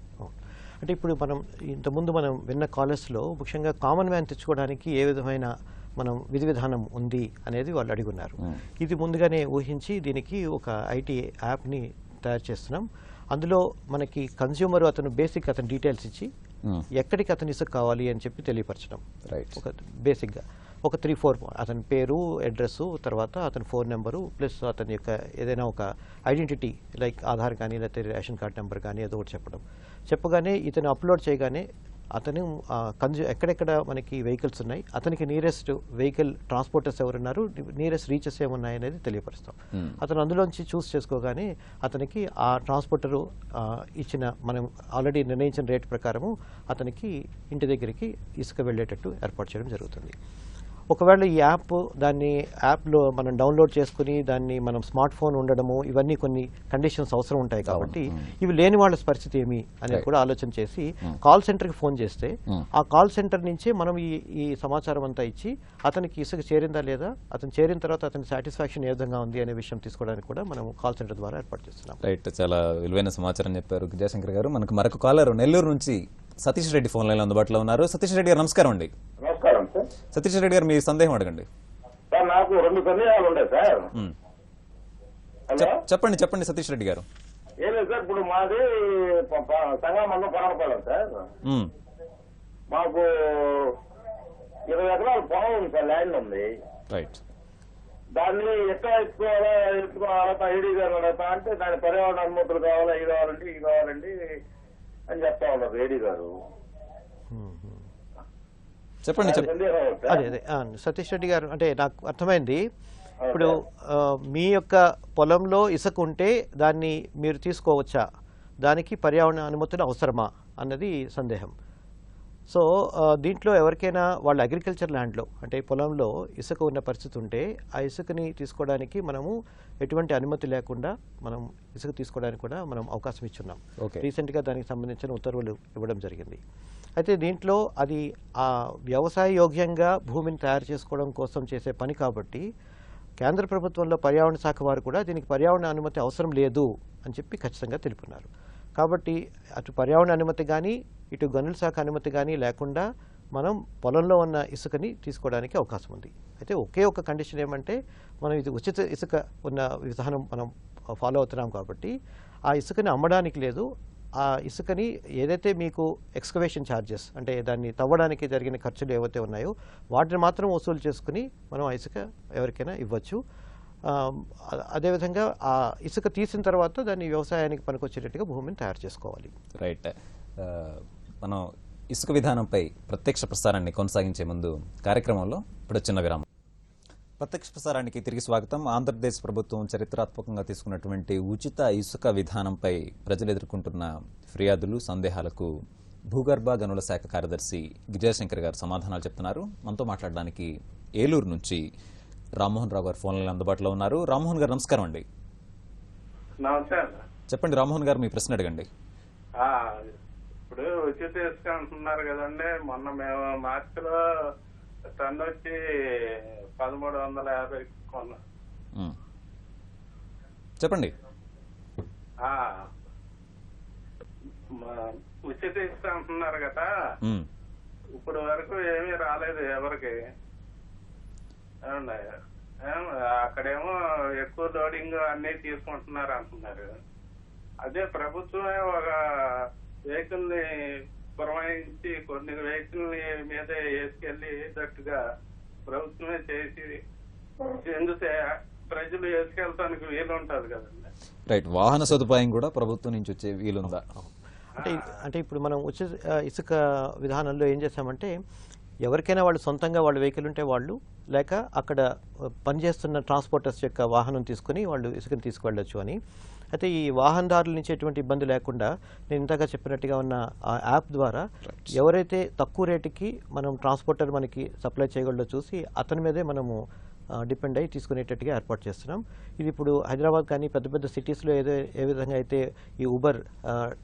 అంటే ఇప్పుడు మనం ఇంతకుముందు మనం విన్న కాలర్స్లో ముఖ్యంగా కామన్ మ్యాన్ తెచ్చుకోవడానికి ఏ విధమైన మనం విధి విధానం ఉంది అనేది వాళ్ళు అడుగున్నారు. ఇది ముందుగానే ఊహించి దీనికి ఒక ఐటీ యాప్ని తయారు చేస్తున్నాం. అందులో మనకి కన్స్యూమర్ అతను బేసిక్ అతని డీటెయిల్స్ ఇచ్చి ఎక్కడికి అతని ఇసుక కావాలి అని చెప్పి తెలియపరచడం. ఒక బేసిక్గా ఒక 3-4 అతని పేరు, అడ్రస్, తర్వాత అతని ఫోన్ నెంబరు, ప్లస్ అతని యొక్క ఏదైనా ఒక ఐడెంటిటీ లైక్ ఆధార్ కానీ లేకపోతే రేషన్ కార్డ్ నెంబర్ కానీ ఏదో ఒకటి చెప్పగానే ఇతను అప్లోడ్ చేయగానే అతను ఎక్కడెక్కడ మనకి వెహికల్స్ ఉన్నాయి, అతనికి నియరెస్ట్ వెహికల్ ట్రాన్స్పోర్టర్స్ ఎవరున్నారు, నియరెస్ట్ రీచెస్ ఏమున్నాయి అనేది తెలియపరుస్తాం. అతను అందులోంచి చూస్ చేసుకోగానే అతనికి ఆ ట్రాన్స్పోర్టరు ఇచ్చిన మనం ఆల్రెడీ నిర్ణయించిన రేట్ ప్రకారము అతనికి ఇంటి దగ్గరికి ఇసుక వెళ్ళేటట్టు ఏర్పాటు చేయడం జరుగుతుంది. ఒకవేళ ఈ యాప్లో మనం డౌన్లోడ్ చేసుకుని దాన్ని మనం స్మార్ట్ ఫోన్ ఉండడము ఇవన్నీ కొన్ని కండిషన్స్ అవసరం ఉంటాయి కాబట్టి ఇవి లేని వాళ్ళ పరిస్థితి ఏమి అనేది కూడా ఆలోచన చేసి కాల్ సెంటర్కి ఫోన్ చేస్తే ఆ కాల్ సెంటర్ నుంచే మనం ఈ సమాచారం అంతా ఇచ్చి అతనికి ఇసుక చేరిందా లేదా, అతను చేరిన తర్వాత అతని సాటిస్ఫాక్షన్ ఏ విధంగా ఉంది అనే విషయం తీసుకోవడానికి కూడా మనం కాల్ సెంటర్ ద్వారా ఏర్పాటు చేస్తున్నాం. రైట్, చాలా విలువైన సమాచారం చెప్పారు విజయశంకర్ గారు. మనకు మరొక కాలర్ నెల్లూరు నుంచి సతీష్ రెడ్డి ఫోన్ లైన్ అందుబాటులో ఉన్నారు. సతీష్ రెడ్డి గారు నమస్కారం అండి. నమస్కారం సార్. సతీష్ రెడ్డి గారు మీ సందేహం అడగండి. సార్ నాకు 2 సందేహాలు ఉన్నాయి సార్. చెప్పండి సతీష్ రెడ్డి గారు. ఏం లేదు సార్, ఇప్పుడు మాది సంగమందం పొరపాడం సార్. మాకు 20 ఎకరాల పొలం ఉంది సార్, ల్యాండ్ ఉంది. రైట్. దాన్ని ఎట్లా ఎత్తుకోవాలా ఐడి గారు అడగతా అంటే దాని పర్యావరణ అనుమతులు కావాలా, ఇది కావాలండి అని చెప్తా ఉన్నారు ఏడీ గారు. చెప్పండి. అదే సతీష్ రెడ్డి గారు, అంటే నాకు అర్థమైంది. ఇప్పుడు మీ యొక్క పొలంలో ఇసుక ఉంటే దాన్ని మీరు తీసుకోవచ్చా, దానికి పర్యావరణ అనుమతులు అవసరమా అన్నది సందేహం. సో దీంట్లో ఎవరికైనా వాళ్ళ అగ్రికల్చర్ ల్యాండ్లో అంటే పొలంలో ఇసుక ఉన్న పరిస్థితి ఉంటే ఆ ఇసుకని తీసుకోవడానికి మనము ఎటువంటి అనుమతి లేకుండా మనం ఇసుక తీసుకోవడానికి కూడా మనం అవకాశం ఇచ్చున్నాం. రీసెంట్గా దానికి సంబంధించిన ఉత్తర్వులు ఇవ్వడం జరిగింది. అయితే దీంట్లో అది ఆ వ్యవసాయ యోగ్యంగా భూమిని తయారు చేసుకోవడం కోసం చేసే పని కాబట్టి కేంద్ర ప్రభుత్వంలో పర్యావరణ శాఖ వారు కూడా దీనికి పర్యావరణ అనుమతి అవసరం లేదు అని చెప్పి ఖచ్చితంగా తెలుపున్నారు. కాబట్టి అటు పర్యావరణ అనుమతి కానీ ఇటు గనుల శాఖ అనుమతి కానీ లేకుండా మనం పొలంలో ఉన్న ఇసుకని తీసుకోవడానికి అవకాశం ఉంది. అయితే ఒకే ఒక కండిషన్ ఏమంటే మనం ఇది ఉచిత ఇసుక ఉన్న విధానం మనం ఫాలో అవుతున్నాం కాబట్టి ఆ ఇసుకని అమ్మడానికి లేదు. ఆ ఇసుకని ఏదైతే మీకు ఎక్స్కవేషన్ ఛార్జెస్ అంటే దాన్ని తవ్వడానికి జరిగిన ఖర్చులు ఏవైతే ఉన్నాయో వాటిని మాత్రం వసూలు చేసుకుని మనం ఆ ఇసుక ఎవరికైనా ఇవ్వచ్చు. అదేవిధంగా ఆ ఇసుక తీసిన తర్వాత దాన్ని వ్యవసాయానికి పనికొచ్చేటట్టుగా భూమిని తయారు చేసుకోవాలి. రైట్. మనం ఇసుక విధానంపై ప్రత్యక్ష ప్రసారాన్ని కొనసాగించే ముందు కార్యక్రమంలో ఇప్పుడు చిన్న విరామం. ప్రత్యక్ష ప్రసారానికి తిరిగి స్వాగతం. ఆంధ్రప్రదేశ్ ప్రభుత్వం చరిత్రాత్మకంగా తీసుకున్నటువంటి ఉచిత ఇసుక విధానంపై ప్రజలు ఎదుర్కొంటున్న ఫిర్యాదులు, సందేహాలకు భూగర్భ గనుల శాఖ కార్యదర్శి గిరిజాశంకర్ గారు సమాధానాలు చెప్తున్నారు. మనతో మాట్లాడడానికి ఏలూరు నుంచి రామ్మోహన్ రావు గారు ఫోన్ లైన్ అందుబాటులో ఉన్నారు. రామ్మోహన్ గారు నమస్కారం అండి. చెప్పండి రామ్మోహన్ గారు, మీ ప్రశ్న అడగండి. ఇప్పుడు ఉచిత ఇసుక అంటున్నారు కదండి. మొన్న మేము మార్చిలో టన్ వచ్చి 1350 కొన్నాం. చెప్పండి. ఉచిత ఇసుక అంటున్నారు కదా, ఇప్పుడు వరకు ఏమీ రాలేదు ఎవరికి. అక్కడేమో ఎక్కువ లోడింగ్ అన్ని తీసుకుంటున్నారు అంటున్నారు. అదే ప్రభుత్వమే ఒక వెహికల్ ని పురమాయించి కొన్ని వెహికల్ ని మీద వేసుకెళ్లేటట్టుగా ప్రభుత్వమే చేసి ఎందుకు ప్రజలు వేసుకెళ్తానికి వీలు ఉంటుంది కదండి. రైట్. వాహన సదుపాయం కూడా ప్రభుత్వం నుంచి వచ్చే వీలుందా? అంటే ఇప్పుడు మనం ఉచిత ఇసుక విధానంలో ఏం చేస్తామంటే ఎవరికైనా వాళ్ళు సొంతంగా వాళ్ళ వెహికల్ ఉంటే వాళ్ళు, లేక అక్కడ పనిచేస్తున్న ట్రాన్స్పోర్టర్స్ యొక్క వాహనం తీసుకుని వాళ్ళు ఇసుకని తీసుకువెళ్ళొచ్చు అని. అయితే ఈ వాహనదారుల నుంచి ఎటువంటి ఇబ్బంది లేకుండా నేను ఇంతగా చెప్పినట్టుగా ఉన్న ఆ యాప్ ద్వారా ఎవరైతే తక్కువ రేటుకి మనం ట్రాన్స్పోర్టర్ మనకి సప్లై చేయగలడో చూసి అతని మీదే మనము డిపెండ్ అయ్యి తీసుకునేటట్టుగా ఏర్పాటు చేస్తున్నాం. ఇది ఇప్పుడు హైదరాబాద్ కానీ పెద్ద పెద్ద సిటీస్లో ఏ విధంగా అయితే ఈ ఉబర్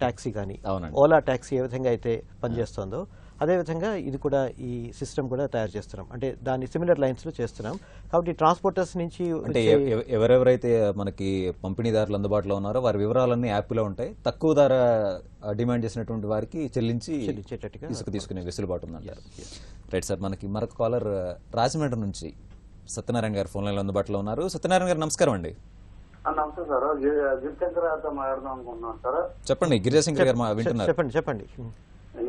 ట్యాక్సీ కానీ ఓలా ట్యాక్సీ ఏ విధంగా అయితే పనిచేస్తుందో అదేవిధంగా ఇది కూడా ఈ సిస్టమ్ కూడా తయారు చేస్తున్నాం. అంటే దాన్ని సిమిలర్ లైన్స్ లో చేస్తున్నాం. కాబట్టి ట్రాన్స్పోర్టర్స్ నుంచి అంటే ఎవరెవరైతే మనకి పంపిణీదారులు అందుబాటులో ఉన్నారో వారి వివరాలన్నీ యాప్లో ఉంటాయి. తక్కువ ధర డిమాండ్ చేసినటువంటి వారికి చెల్లించేటట్టుగా ఇసుక తీసుకునే వెసులుబాటు ఉందంటారు. Right sir. మనకి మరొక కాలర్ రాజమండ్రి నుంచి సత్యనారాయణ గారు ఫోన్ లైన్లో అందుబాటులో ఉన్నారు. సత్యనారాయణ గారు నమస్కారం అండి. నమస్తే సార్. గిరిశంకర్ గారితో మాట్లాడదాం అనుకుంటున్నాను సార్. చెప్పండి గిరిజాశంకర్ గారు వింటున్నారు. చెప్పండి.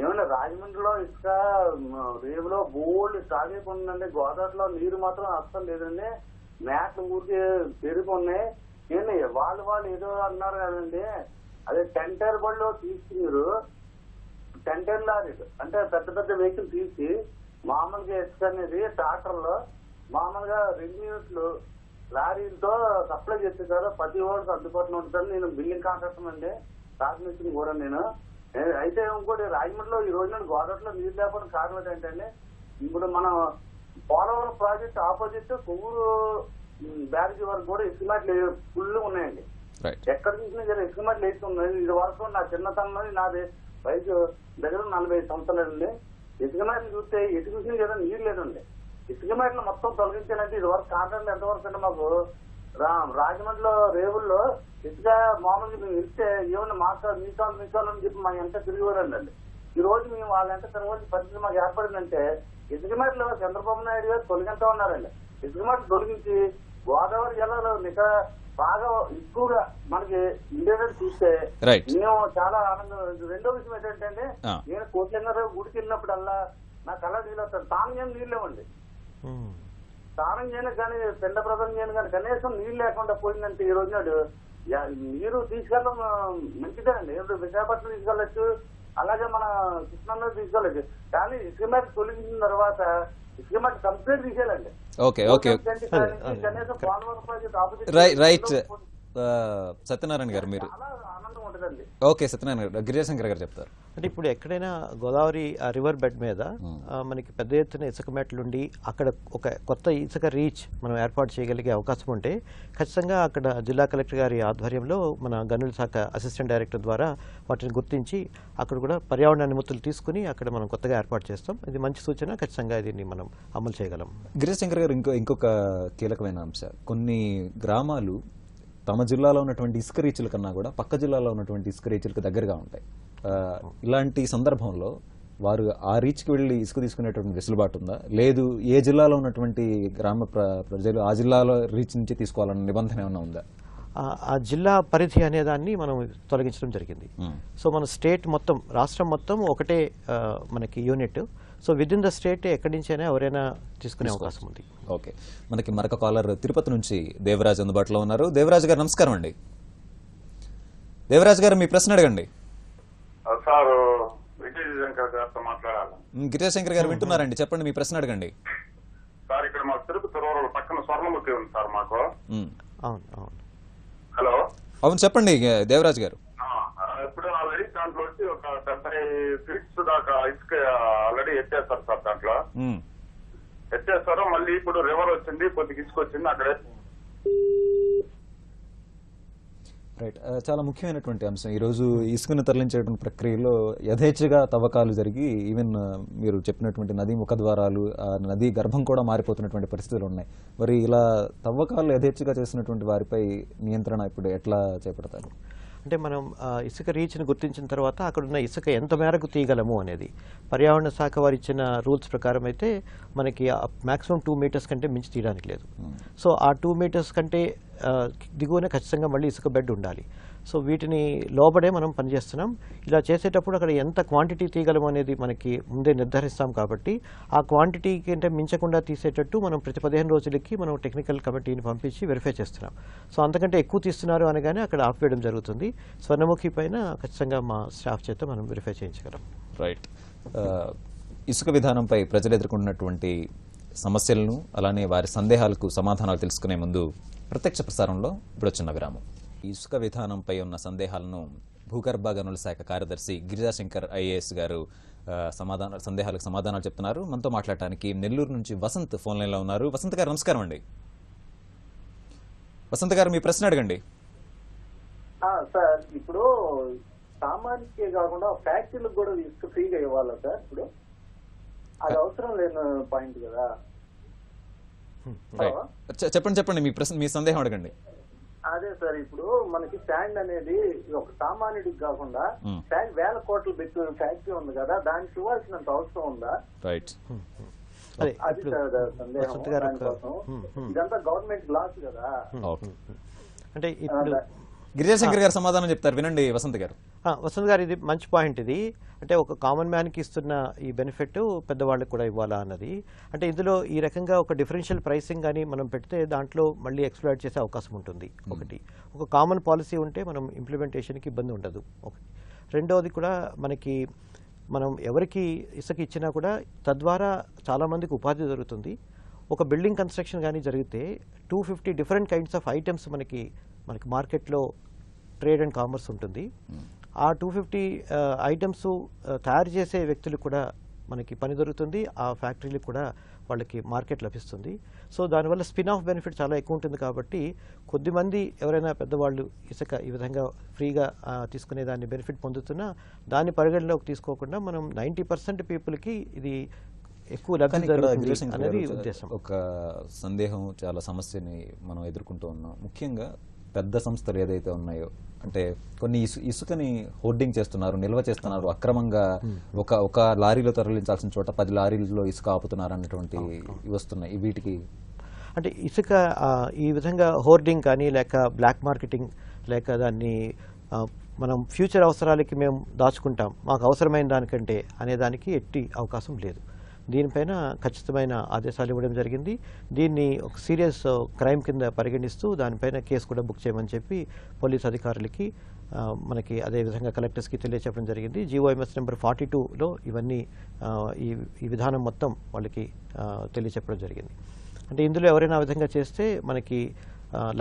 ఏమన్నా రాజమండ్రిలో ఇసుక రేవులో బోల్డ్ స్టాక్ అయిపోయిందండి. గోదావరిలో నీరు మాత్రం అస్సలు లేదండి. మ్యాట్లు ఊరికి పెరుగున్నాయి. ఏంటి వాళ్ళు ఏదో అన్నారు కదండి, అదే టెంటర్ బళ్ళు తీసుకున్నారు. టెంటర్ లారీలు అంటే పెద్ద పెద్ద వెహికల్ తీసి మామూలుగా ఇసుక అనేది ట్రాక్టర్లో మామూలుగా 2 యూనిట్లు లారీలతో సప్లై చేస్తారు. ప్రతి ఓడికి అందుబాటులో ఉంటుంది. నేను బిల్డింగ్ కాంట్రాక్టర్ అండి, రాజమిస్త్రి కూడా నేను. అయితే ఇంకోటి రాజమండ్రిలో ఈ రోజు గోదావరిలో నీరు లేకపోవడం కారణం ఏంటంటే ఇప్పుడు మనం పోలవరం ప్రాజెక్ట్ ఆపోజిట్ కొవ్వూరు బ్యారేజీ వరకు కూడా ఇసుకమాటలు ఫుల్ ఉన్నాయండి. ఎక్కడ చూసినా సరే ఇసుకమాటలు వేసుకున్నాయి. ఇది వరకు నా చిన్నతనం నాది వయసు దగ్గర 45 సంవత్సరాలండి. ఇసుకమాటలు చూస్తే ఎటు చూసినా కదా నీరు లేదండి. ఇసుకమాటలు మొత్తం తొలగించాలంటే ఇది వరకు కాంట్రాక్ట్ ఎంతవరకు అంటే మాకు రాజమండ్రిలో రేవుల్లో ఇసుక మామూలుగా మేము ఇస్తే ఏమన్నా మీసాలు అని చెప్పి మా ఎంత తిరిగివారండి. ఈ రోజు మేము వాళ్ళ ఎంత తిరగవలసిన పరిస్థితి మాకు ఏర్పడిందంటే ఇసుకమాటలు చంద్రబాబు నాయుడు గారు తొలగింతా ఉన్నారండి. ఇసుకమాటలు తొలగించి గోదావరి జిల్లాలో బాగా ఎక్కువగా మనకి ఉండేటట్టు చూస్తే మేము చాలా ఆనందం. రెండో విషయం ఏంటంటే నేను కోట్లింగారావు గుడికి వెళ్ళినప్పుడల్లా నా కళ నీళ్ళు వస్తాను. స్నానం చేయని నీళ్ళు లేవండి. స్నానం చేయను కానీ పిండ ప్రదర్శన చేయను కానీ కనీసం నీళ్ళు లేకుండా పోయిందంటే ఈ రోజు నాడు నీరు తీసుకెళ్ళడం మంచిదేనండి. విశాఖపట్నం తీసుకెళ్ళచ్చు, అలాగే మన కృష్ణా తీసుకెళ్ళచ్చు. కానీ ఇసుకమాట తొలగించిన తర్వాత ఇసుకమాట కంప్లీట్ తీసేయాలండి. Okay okay right Satyanarayana garu మీరు ఓకే సత్యనారాయణ గారు గిరిజాశంకర్ గారు చెప్తారు. అంటే ఇప్పుడు ఎక్కడైనా గోదావరి రివర్ బెడ్ మీద మనకి పెద్ద ఎత్తున ఇసుక మెట్లుండి అక్కడ ఒక కొత్త ఇసుక రీచ్ మనం ఏర్పాటు చేయగలిగే అవకాశం ఉంటే ఖచ్చితంగా అక్కడ జిల్లా కలెక్టర్ గారి ఆధ్వర్యంలో మన గనుల శాఖ అసిస్టెంట్ డైరెక్టర్ ద్వారా వాటిని గుర్తించి అక్కడ కూడా పర్యావరణ అనుమతులు తీసుకుని అక్కడ మనం కొత్తగా ఏర్పాటు చేస్తాం. ఇది మంచి సూచన, ఖచ్చితంగా దీన్ని మనం అమలు చేయగలం. గిరిజాశంకర్ గారు ఇంకొక కీలకమైన అంశం, కొన్ని గ్రామాలు తమ జిల్లాలో ఉన్నటువంటి ఇసుక రీచుల కన్నా కూడా పక్క జిల్లాలో ఉన్నటువంటి ఇసుక రీచులకు దగ్గరగా ఉంటాయి. ఇలాంటి సందర్భంలో వారు ఆ రీచ్కి వెళ్ళి ఇసుక తీసుకునేటువంటి వెసులుబాటు ఉందా, లేదు ఏ జిల్లాలో ఉన్నటువంటి గ్రామ ప్రజలు ఆ జిల్లాలో రీచ్ నుంచి తీసుకోవాలన్న నిబంధన ఏమైనా ఉందా? ఆ జిల్లా పరిధి అనే దాన్ని మనం తొలగించడం జరిగింది. సో మన స్టేట్ మొత్తం, రాష్ట్రం మొత్తం ఒకటే మనకి unit. So with in the state ఎక్కడి నుంచైనా ఎవరైనా తీసుకునే అవకాశం ఉంది. ఓకే, మనకి మరొక కాలర్ తిరుపతి నుంచి దేవరాజ్ అందుబాటులో ఉన్నారు. దేవరాజ్ గారు నమస్కారం అండి. దేవరాజ్ గారు మీ ప్రశ్న అడగండి. సార్ గిరిజాశంకర్ గారితో మాట్లాడాలి. గిరిజాశంకర్ గారు వింటున్నారండి, చెప్పండి మీ ప్రశ్న అడగండి. సార్ ఇక్కడ మాకు తిరుపతి రూరల్ పక్కన స్వర్ణముఖి ఉంది సార్ మాకు. అవును అవును. హలో అవును చెప్పండి దేవరాజ్ గారు. ఇప్పుడు ఆల్రెడీ దాంట్లో వచ్చి ఒక 70 ఫీట్స్ దాకా ఇసుక ఆల్రెడీ ఎత్తేస్తారు సార్. దాంట్లో ఎత్తేస్తారు, మళ్ళీ ఇప్పుడు రివర్ వచ్చింది, కొద్దిగా ఇసుక వచ్చింది అక్కడ. రైట్, చాలా ముఖ్యమైనటువంటి అంశం. ఈరోజు ఇసుకను తరలించేటువంటి ప్రక్రియలో యథేచ్ఛగా తవ్వకాలు జరిగి ఈవెన్ మీరు చెప్పినటువంటి నదీ ముఖద్వారాలు, నదీ గర్భం కూడా మారిపోతున్నటువంటి పరిస్థితులు ఉన్నాయి. మరి ఇలా తవ్వకాలు యథేచ్ఛగా చేసినటువంటి వారిపై నియంత్రణ ఇప్పుడు ఎట్లా చేపడతారు? అంటే మనం ఇసుక రీచ్ని గుర్తించిన తర్వాత అక్కడున్న ఇసుక ఎంత మేరకు తీయగలము అనేది పర్యావరణ శాఖ వారు ఇచ్చిన రూల్స్ ప్రకారం అయితే మనకి మాక్సిమం 2 మీటర్స్ కంటే మించి తీయడానికి లేదు. సో ఆ 2 మీటర్స్ కంటే దిగువనే ఖచ్చితంగా మళ్ళీ ఇసుక బెడ్ ఉండాలి. సో వీటిని లోబడే మనం పనిచేస్తున్నాం. ఇలా చేసేటప్పుడు అక్కడ ఎంత క్వాంటిటీ తీయగలము అనేది మనకి ముందే నిర్ధారిస్తాం కాబట్టి ఆ క్వాంటిటీ కంటే మించకుండా తీసేటట్టు మనం ప్రతి 15 రోజులకి మనం టెక్నికల్ కమిటీని పంపించి వెరిఫై చేస్తున్నాం. సో అంతకంటే ఎక్కువ తీస్తున్నారు అనగానే అక్కడ ఆపివేయడం జరుగుతుంది. స్వర్ణముఖి పైన ఖచ్చితంగా మా స్టాఫ్ చేత మనం వెరిఫై చేయించగలం. రైట్, ఇసుక విధానంపై ప్రజలు ఎదుర్కొంటున్నటువంటి సమస్యలను అలానే వారి సందేహాలకు సమాధానాలు తెలుసుకునే ముందు ప్రత్యక్ష ప్రసారంలో ఇప్పుడు వచ్చిన విరామం. ఇసుక విధానంపై ఉన్న సందేహాలను భూగర్భ గనుల శాఖ కార్యదర్శి గిరిజాశంకర్ ఐఏఎస్ గారు సందేహాలకు సమాధానాలు చెప్తున్నారు. మనతో మాట్లాడటానికి నెల్లూరు నుంచి వసంత్ ఫోన్ లైన్లో ఉన్నారు. వసంత్ గారు నమస్కారం అండి. వసంత్ గారు మీ ప్రశ్న అడగండి. సార్ ఇప్పుడు సామాన్యకే కాకుండా ఫ్యాక్టరీలకు కూడా ఇసుక ఫ్రీగా ఇవ్వాలా సార్? ఇప్పుడు అది అవసరం లేని పాయింట్ కదా. చెప్పండి మీ ప్రశ్న, మీ సందేహం అడగండి. అదే సార్, ఇప్పుడు మనకి శాండ్ అనేది ఒక సామాన్యుడికి కాకుండా వేల కోట్లు పెట్టి ఫ్యాక్టరీ ఉంది కదా, దానికి ఇవ్వాల్సినంత అవసరం ఉందా? రైట్, అది సార్ సందేహం. దానికోసం ఇదంతా గవర్నమెంట్ లాస్ కదా. అంటే ఇప్పుడు గిరిజాశంకర్ గారు సమాధానం చెప్తారు, వినండి వసంత్ గారు. వసంత్ గారు, ఇది మంచి పాయింట్. ఇది అంటే ఒక కామన్ మ్యాన్కి ఇస్తున్న ఈ బెనిఫిట్ పెద్దవాళ్ళకి కూడా ఇవ్వాలా అన్నది. అంటే ఇందులో ఈ రకంగా ఒక డిఫరెన్షియల్ ప్రైసింగ్ కానీ మనం పెడితే దాంట్లో మళ్ళీ ఎక్స్ప్లాయిట్ చేసే అవకాశం ఉంటుంది. ఒకటి, ఒక కామన్ పాలసీ ఉంటే మనం ఇంప్లిమెంటేషన్కి ఇబ్బంది ఉండదు. ఒకటి, రెండవది కూడా మనకి మనం ఎవరికి ఇసుక ఇచ్చినా కూడా తద్వారా చాలామందికి ఉపాధి దొరుకుతుంది. ఒక బిల్డింగ్ కన్స్ట్రక్షన్ కానీ జరిగితే 250 డిఫరెంట్ కైండ్స్ ఆఫ్ ఐటమ్స్ మనకి మార్కెట్లో ట్రేడ్ అండ్ కామర్స్ ఉంటుంది. ఆ 250 ఐటమ్స్ తయారు చేసే వ్యక్తులు కూడా మనకి పని దొరుకుతుంది. ఆ ఫ్యాక్టరీలకు కూడా వాళ్ళకి మార్కెట్ లభిస్తుంది. సో దానివల్ల స్పిన్ ఆఫ్ బెనిఫిట్ చాలా ఎక్కువ ఉంటుంది. కాబట్టి కొద్దిమంది ఎవరైనా పెద్దవాళ్ళు ఇసుక ఈ విధంగా ఫ్రీగా తీసుకునే దాన్ని బెనిఫిట్ పొందుతున్నా దాన్ని పరిగణలోకి తీసుకోకుండా మనం 90% పీపుల్కి ఇది ఎక్కువ లబ్ధి జరుగుతుంది అనేది ఉద్దేశం. ఒక సందేహం, చాలా సమస్యని మనం ఎదుర్కొంటూ ఉన్నాం. ముఖ్యంగా పెద్ద సంస్థలు ఏదైతే ఉన్నాయో, అంటే కొన్ని ఇసుకని హోర్డింగ్ చేస్తున్నారు, నిల్వ చేస్తున్నారు అక్రమంగా. ఒక లారీలో తరలించాల్సిన చోట 10 లారీల్లో ఇసుక ఆపుతున్నారు అన్నటువంటి వస్తున్నాయి. వీటికి అంటే ఇసుక ఈ విధంగా హోర్డింగ్ కానీ లేక బ్లాక్ మార్కెటింగ్ లేక దాన్ని మనం ఫ్యూచర్ అవసరాలకి మేము దాచుకుంటాం, మాకు అవసరమైన దానికంటే అనేదానికి ఎట్టి అవకాశం లేదు. దీనిపైన ఖచ్చితమైన ఆదేశాలు ఇవ్వడం జరిగింది. దీన్ని ఒక సీరియస్ క్రైమ్ కింద పరిగణిస్తూ దానిపైన కేసు కూడా బుక్ చేయమని చెప్పి పోలీస్ అధికారులకి మనకి అదేవిధంగా కలెక్టర్స్కి తెలియచెప్పడం జరిగింది. జీఓఎంఎస్ నెంబర్ 42లో ఇవన్నీ ఈ విధానం మొత్తం వాళ్ళకి తెలియచెప్పడం జరిగింది. అంటే ఇందులో ఎవరైనా ఆ విధంగా చేస్తే మనకి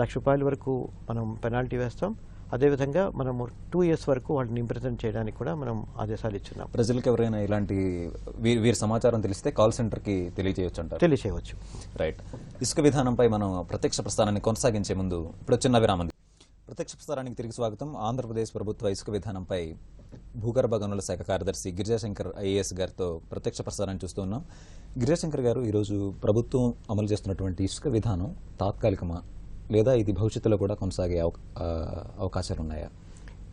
₹1,00,000 వరకు మనం పెనాల్టీ వేస్తాం. అదేవిధంగా మనము 2 years వరకు వాళ్ళని ఇంప్రిజన్ చేయడానికి కూడా మనం ఆదేశాలు ఇచ్చున్నాం. ప్రజలకు ఎవరైనా ఇలాంటి వీరి సమాచారం తెలిస్తే కాల్ సెంటర్కి తెలియజేయవచ్చు అంటారు. తెలియజేయవచ్చు. రైట్. ఇసుక విధానంపై మనం ప్రత్యక్ష ప్రసారాన్ని కొనసాగించే ముందు ఇప్పుడు చిన్న విరామం. ప్రత్యక్ష ప్రసారానికి తిరిగి స్వాగతం. ఆంధ్రప్రదేశ్ ప్రభుత్వ ఇసుక విధానంపై భూగర్భ గనుల శాఖ కార్యదర్శి గిరిజాశంకర్ ఐఏఎస్ గారితో ప్రత్యక్ష ప్రసారాన్ని చూస్తూ ఉన్నాం. గిరిజాశంకర్ గారు, ఈరోజు ప్రభుత్వం అమలు చేస్తున్నటువంటి ఇసుక విధానం తాత్కాలికమా, లేదా ఇది భవిష్యత్తులో కూడా కొనసాగే అవకాశాలు ఉన్నాయా?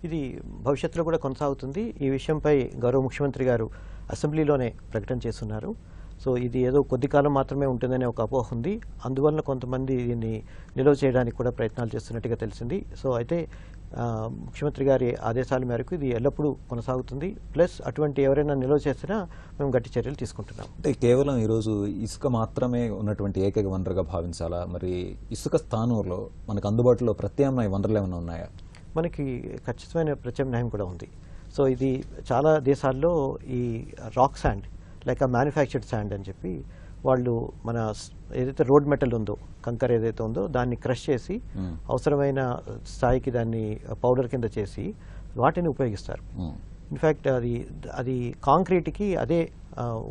ఇది భవిష్యత్తులో కూడా కొనసాగుతుంది. ఈ విషయంపై గౌరవ ముఖ్యమంత్రి గారు అసెంబ్లీలోనే ప్రకటన చేస్తున్నారు. సో ఇది ఏదో కొద్ది కాలం మాత్రమే ఉంటుందనే ఒక అపోహ ఉంది. అందువల్ల కొంతమంది దీన్ని నిల్వ చేయడానికి కూడా ప్రయత్నాలు చేస్తున్నట్టుగా తెలిసింది. సో అయితే ముఖ్యమంత్రి గారి ఆదేశాల మేరకు ఇది ఎల్లప్పుడూ కొనసాగుతుంది. ప్లస్ అటువంటి ఎవరైనా నిల్వ చేసినా మేము గట్టి చర్యలు తీసుకుంటున్నాం. అంటే కేవలం ఈరోజు ఇసుక మాత్రమే ఉన్నటువంటి ఏకైక వనరుగా భావించాలా? మరి ఇసుక స్థానంలో మనకు అందుబాటులో ప్రత్యామ్నాయ వనరులు ఏమైనా ఉన్నాయా? మనకి ఖచ్చితమైన ప్రత్యామ్నాయం కూడా ఉంది. సో ఇది చాలా దేశాల్లో ఈ రాక్ శాండ్ లేక మ్యానుఫ్యాక్చర్డ్ శాండ్ అని చెప్పి వాళ్ళు మన ఏదైతే రోడ్ మెటల్ ఉందో, కంకర్ ఏదైతే ఉందో దాన్ని క్రష్ చేసి అవసరమైన స్థాయికి దాన్ని పౌడర్ కింద చేసి వాటిని ఉపయోగిస్తారు. ఇన్ఫ్యాక్ట్ అది కాంక్రీట్కి అదే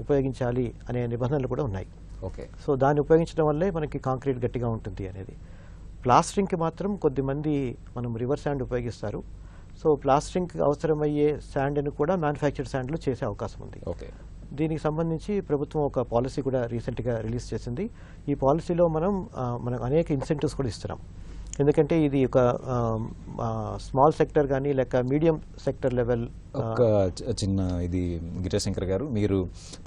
ఉపయోగించాలి అనే నిబంధనలు కూడా ఉన్నాయి. ఓకే. సో దాన్ని ఉపయోగించడం వల్లే మనకి కాంక్రీట్ గట్టిగా ఉంటుంది అనేది. ప్లాస్టరింగ్కి మాత్రం కొద్దిమంది మనం రివర్ శాండ్ ఉపయోగిస్తారు. సో ప్లాస్టరింగ్కి అవసరమయ్యే శాండ్ని కూడా మ్యానుఫ్యాక్చర్డ్ శాండ్లు చేసే అవకాశం ఉంది. ఓకే. దీనికి సంబంధించి ప్రభుత్వం ఒక పాలసీ కూడా రీసెంట్గా రిలీజ్ చేసింది. ఈ పాలసీలో మనం అనేక ఇన్సెంటివ్స్ కూడా ఇస్తున్నాం. ఎందుకంటే ఇది ఒక స్మాల్ సెక్టర్ కానీ లేక మీడియం సెక్టర్ లెవెల్. ఒక చిన్న ఇది గిరిజాశంకర్ గారు, మీరు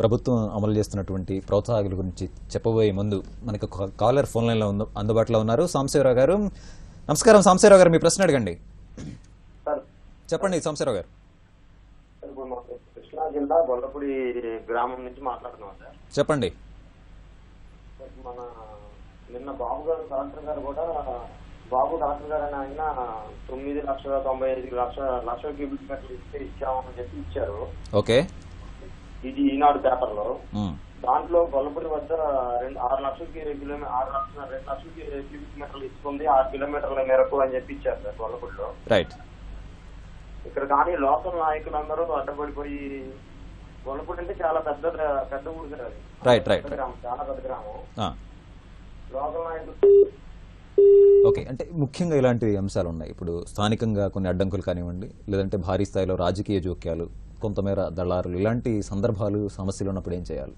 ప్రభుత్వం అమలు చేస్తున్నటువంటి ప్రోత్సాహకాల గురించి చెప్పబోయే ముందు మనకి ఒక కాలర్ ఫోన్ లైన్లో అందుబాటులో ఉన్నారు. సాంబశివరావు గారు, నమస్కారం. సాంబశివరావు గారు, మీ ప్రశ్న అడగండి. చెప్పండి సాంబశివరావు గారు. కృష్ణా జిల్లా గొల్లపూడి గ్రామం నుంచి మాట్లాడుతున్నాం సార్. చెప్పండి. మన నిన్న బాబు గారు కలెక్టర్ గారు కూడా డాక్టర్ గారు అని ఆయన 9,95,00,000 క్యూబిక్ మీటర్లు ఇచ్చామని చెప్పి ఇచ్చారు. ఓకే. ఇది ఈనాడు పేపర్ లో. దాంట్లో గొల్లపూడి వద్ద 6,00,000 క్యూబిక్ మీటర్లు ఇస్తుంది, 6 కిలోమీటర్ల మేరకు అని చెప్పి ఇచ్చారు సార్ గొల్లపూడిలో. రైట్. ఇక్కడ కానీ లోకల్ నాయకులందరూ అడ్డపడిపోయి, గొల్లపూడి అంటే చాలా పెద్ద ఊరు సార్ అది. Right right. చాలా పెద్ద గ్రామం. లోకల్ నాయకులు ఓకే. అంటే ముఖ్యంగా ఇలాంటి అంశాలు ఉన్నాయి. ఇప్పుడు స్థానికంగా కొన్ని అడ్డంకులు కానివ్వండి, లేదంటే భారీ స్థాయిలో రాజకీయ జోక్యాలు, కొంతమేర దళారులు, ఇలాంటి సందర్భాలు సమస్యలు ఉన్నప్పుడు ఏం చేయాలి?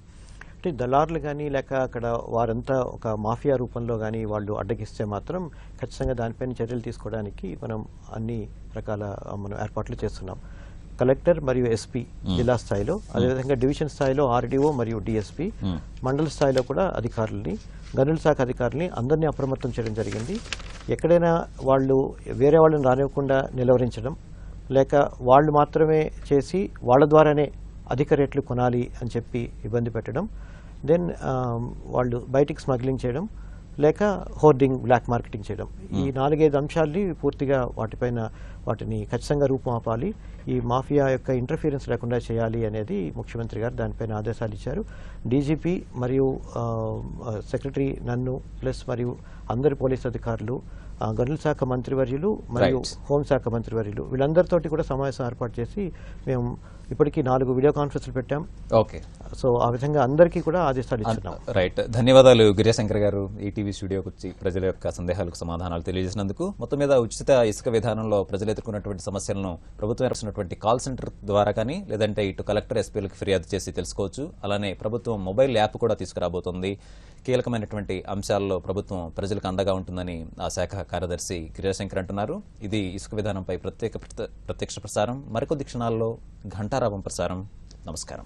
అంటే దళారులు కానీ లేక అక్కడ వారంతా ఒక మాఫియా రూపంలో కానీ వాళ్ళు అడ్డగిస్తే మాత్రం ఖచ్చితంగా దానిపైన చర్యలు తీసుకోవడానికి మనం అన్ని రకాల మనం ఏర్పాట్లు చేస్తున్నాం. కలెక్టర్ మరియు ఎస్పీ జిల్లా స్థాయిలో, అదేవిధంగా డివిజన్ స్థాయిలో ఆర్డీఓ మరియు డిఎస్పీ, మండల స్థాయిలో కూడా అధికారులని, గనుల శాఖ అధికారులని అందరినీ అప్రమత్తం చేయడం జరిగింది. ఎక్కడైనా వాళ్ళు వేరే వాళ్ళని రానివ్వకుండా నిలువరించడం, లేక వాళ్ళు మాత్రమే చేసి వాళ్ళ ద్వారానే అధిక రేట్లు కొనాలి అని చెప్పి ఇబ్బంది పెట్టడం, దెన్ వాళ్ళు బయటికి స్మగ్లింగ్ చేయడం, లేక హోర్డింగ్, బ్లాక్ మార్కెటింగ్ చేయడం, ఈ 4-5 అంశాలని పూర్తిగా వాటిపైన వాటిని ఖచ్చితంగా రూపుమాపాలి, ఈ మాఫియా యొక్క ఇంటర్ఫీరెన్స్ లేకుండా చేయాలి అనేది ముఖ్యమంత్రి గారు దానిపైన ఆదేశాలు ఇచ్చారు. డీజీపీ మరియు సెక్రటరీ నన్ను ప్లస్ మరియు అందరి పోలీస్ అధికారులు, గనుల శాఖ మంత్రివర్యులు మరియు హోంశాఖ మంత్రివర్యులు వీళ్ళందరితోటి కూడా సమావేశం ఏర్పాటు చేసి మేము ఇప్పటికీ 4 వీడియో కాన్ఫరెన్స్లు పెట్టాం. ఓకే, సో ఆ విధంగా అందరికీ కూడా ఆదేశాలు ఇస్తున్నాం. రైట్, ధన్యవాదాలు గిరిశంకర్ గారు ఈటీవీ స్టూడియోకి వచ్చి ప్రజల యొక్క సందేహాలకు సమాధానాలు తెలియజేసినందుకు. మొత్తం మీద ఉచిత ఇసుక విధానంలో ప్రజలు ఎదుర్కొన్నటువంటి సమస్యలను ప్రభుత్వం ఏర్పరిచినటువంటి కాల్ సెంటర్ ద్వారా కానీ లేదంటే ఇటు కలెక్టర్ ఎస్పీలకు ఫిర్యాదు చేసి తెలుసుకోవచ్చు. అలానే ప్రభుత్వం మొబైల్ యాప్ కూడా తీసుకురాబోతోంది. కీలకమైనటువంటి అంశాల్లో ప్రభుత్వం ప్రజలకు అండగా ఉంటుందని ఆ శాఖ కార్యదర్శి గిరిశంకర్ అంటున్నారు. ఇది ఇసుక విధానంపై ప్రత్యక్ష ప్రసారం. మరికొద్ది క్షణాల్లో ఘంటారావం ప్రసారం. నమస్కారం.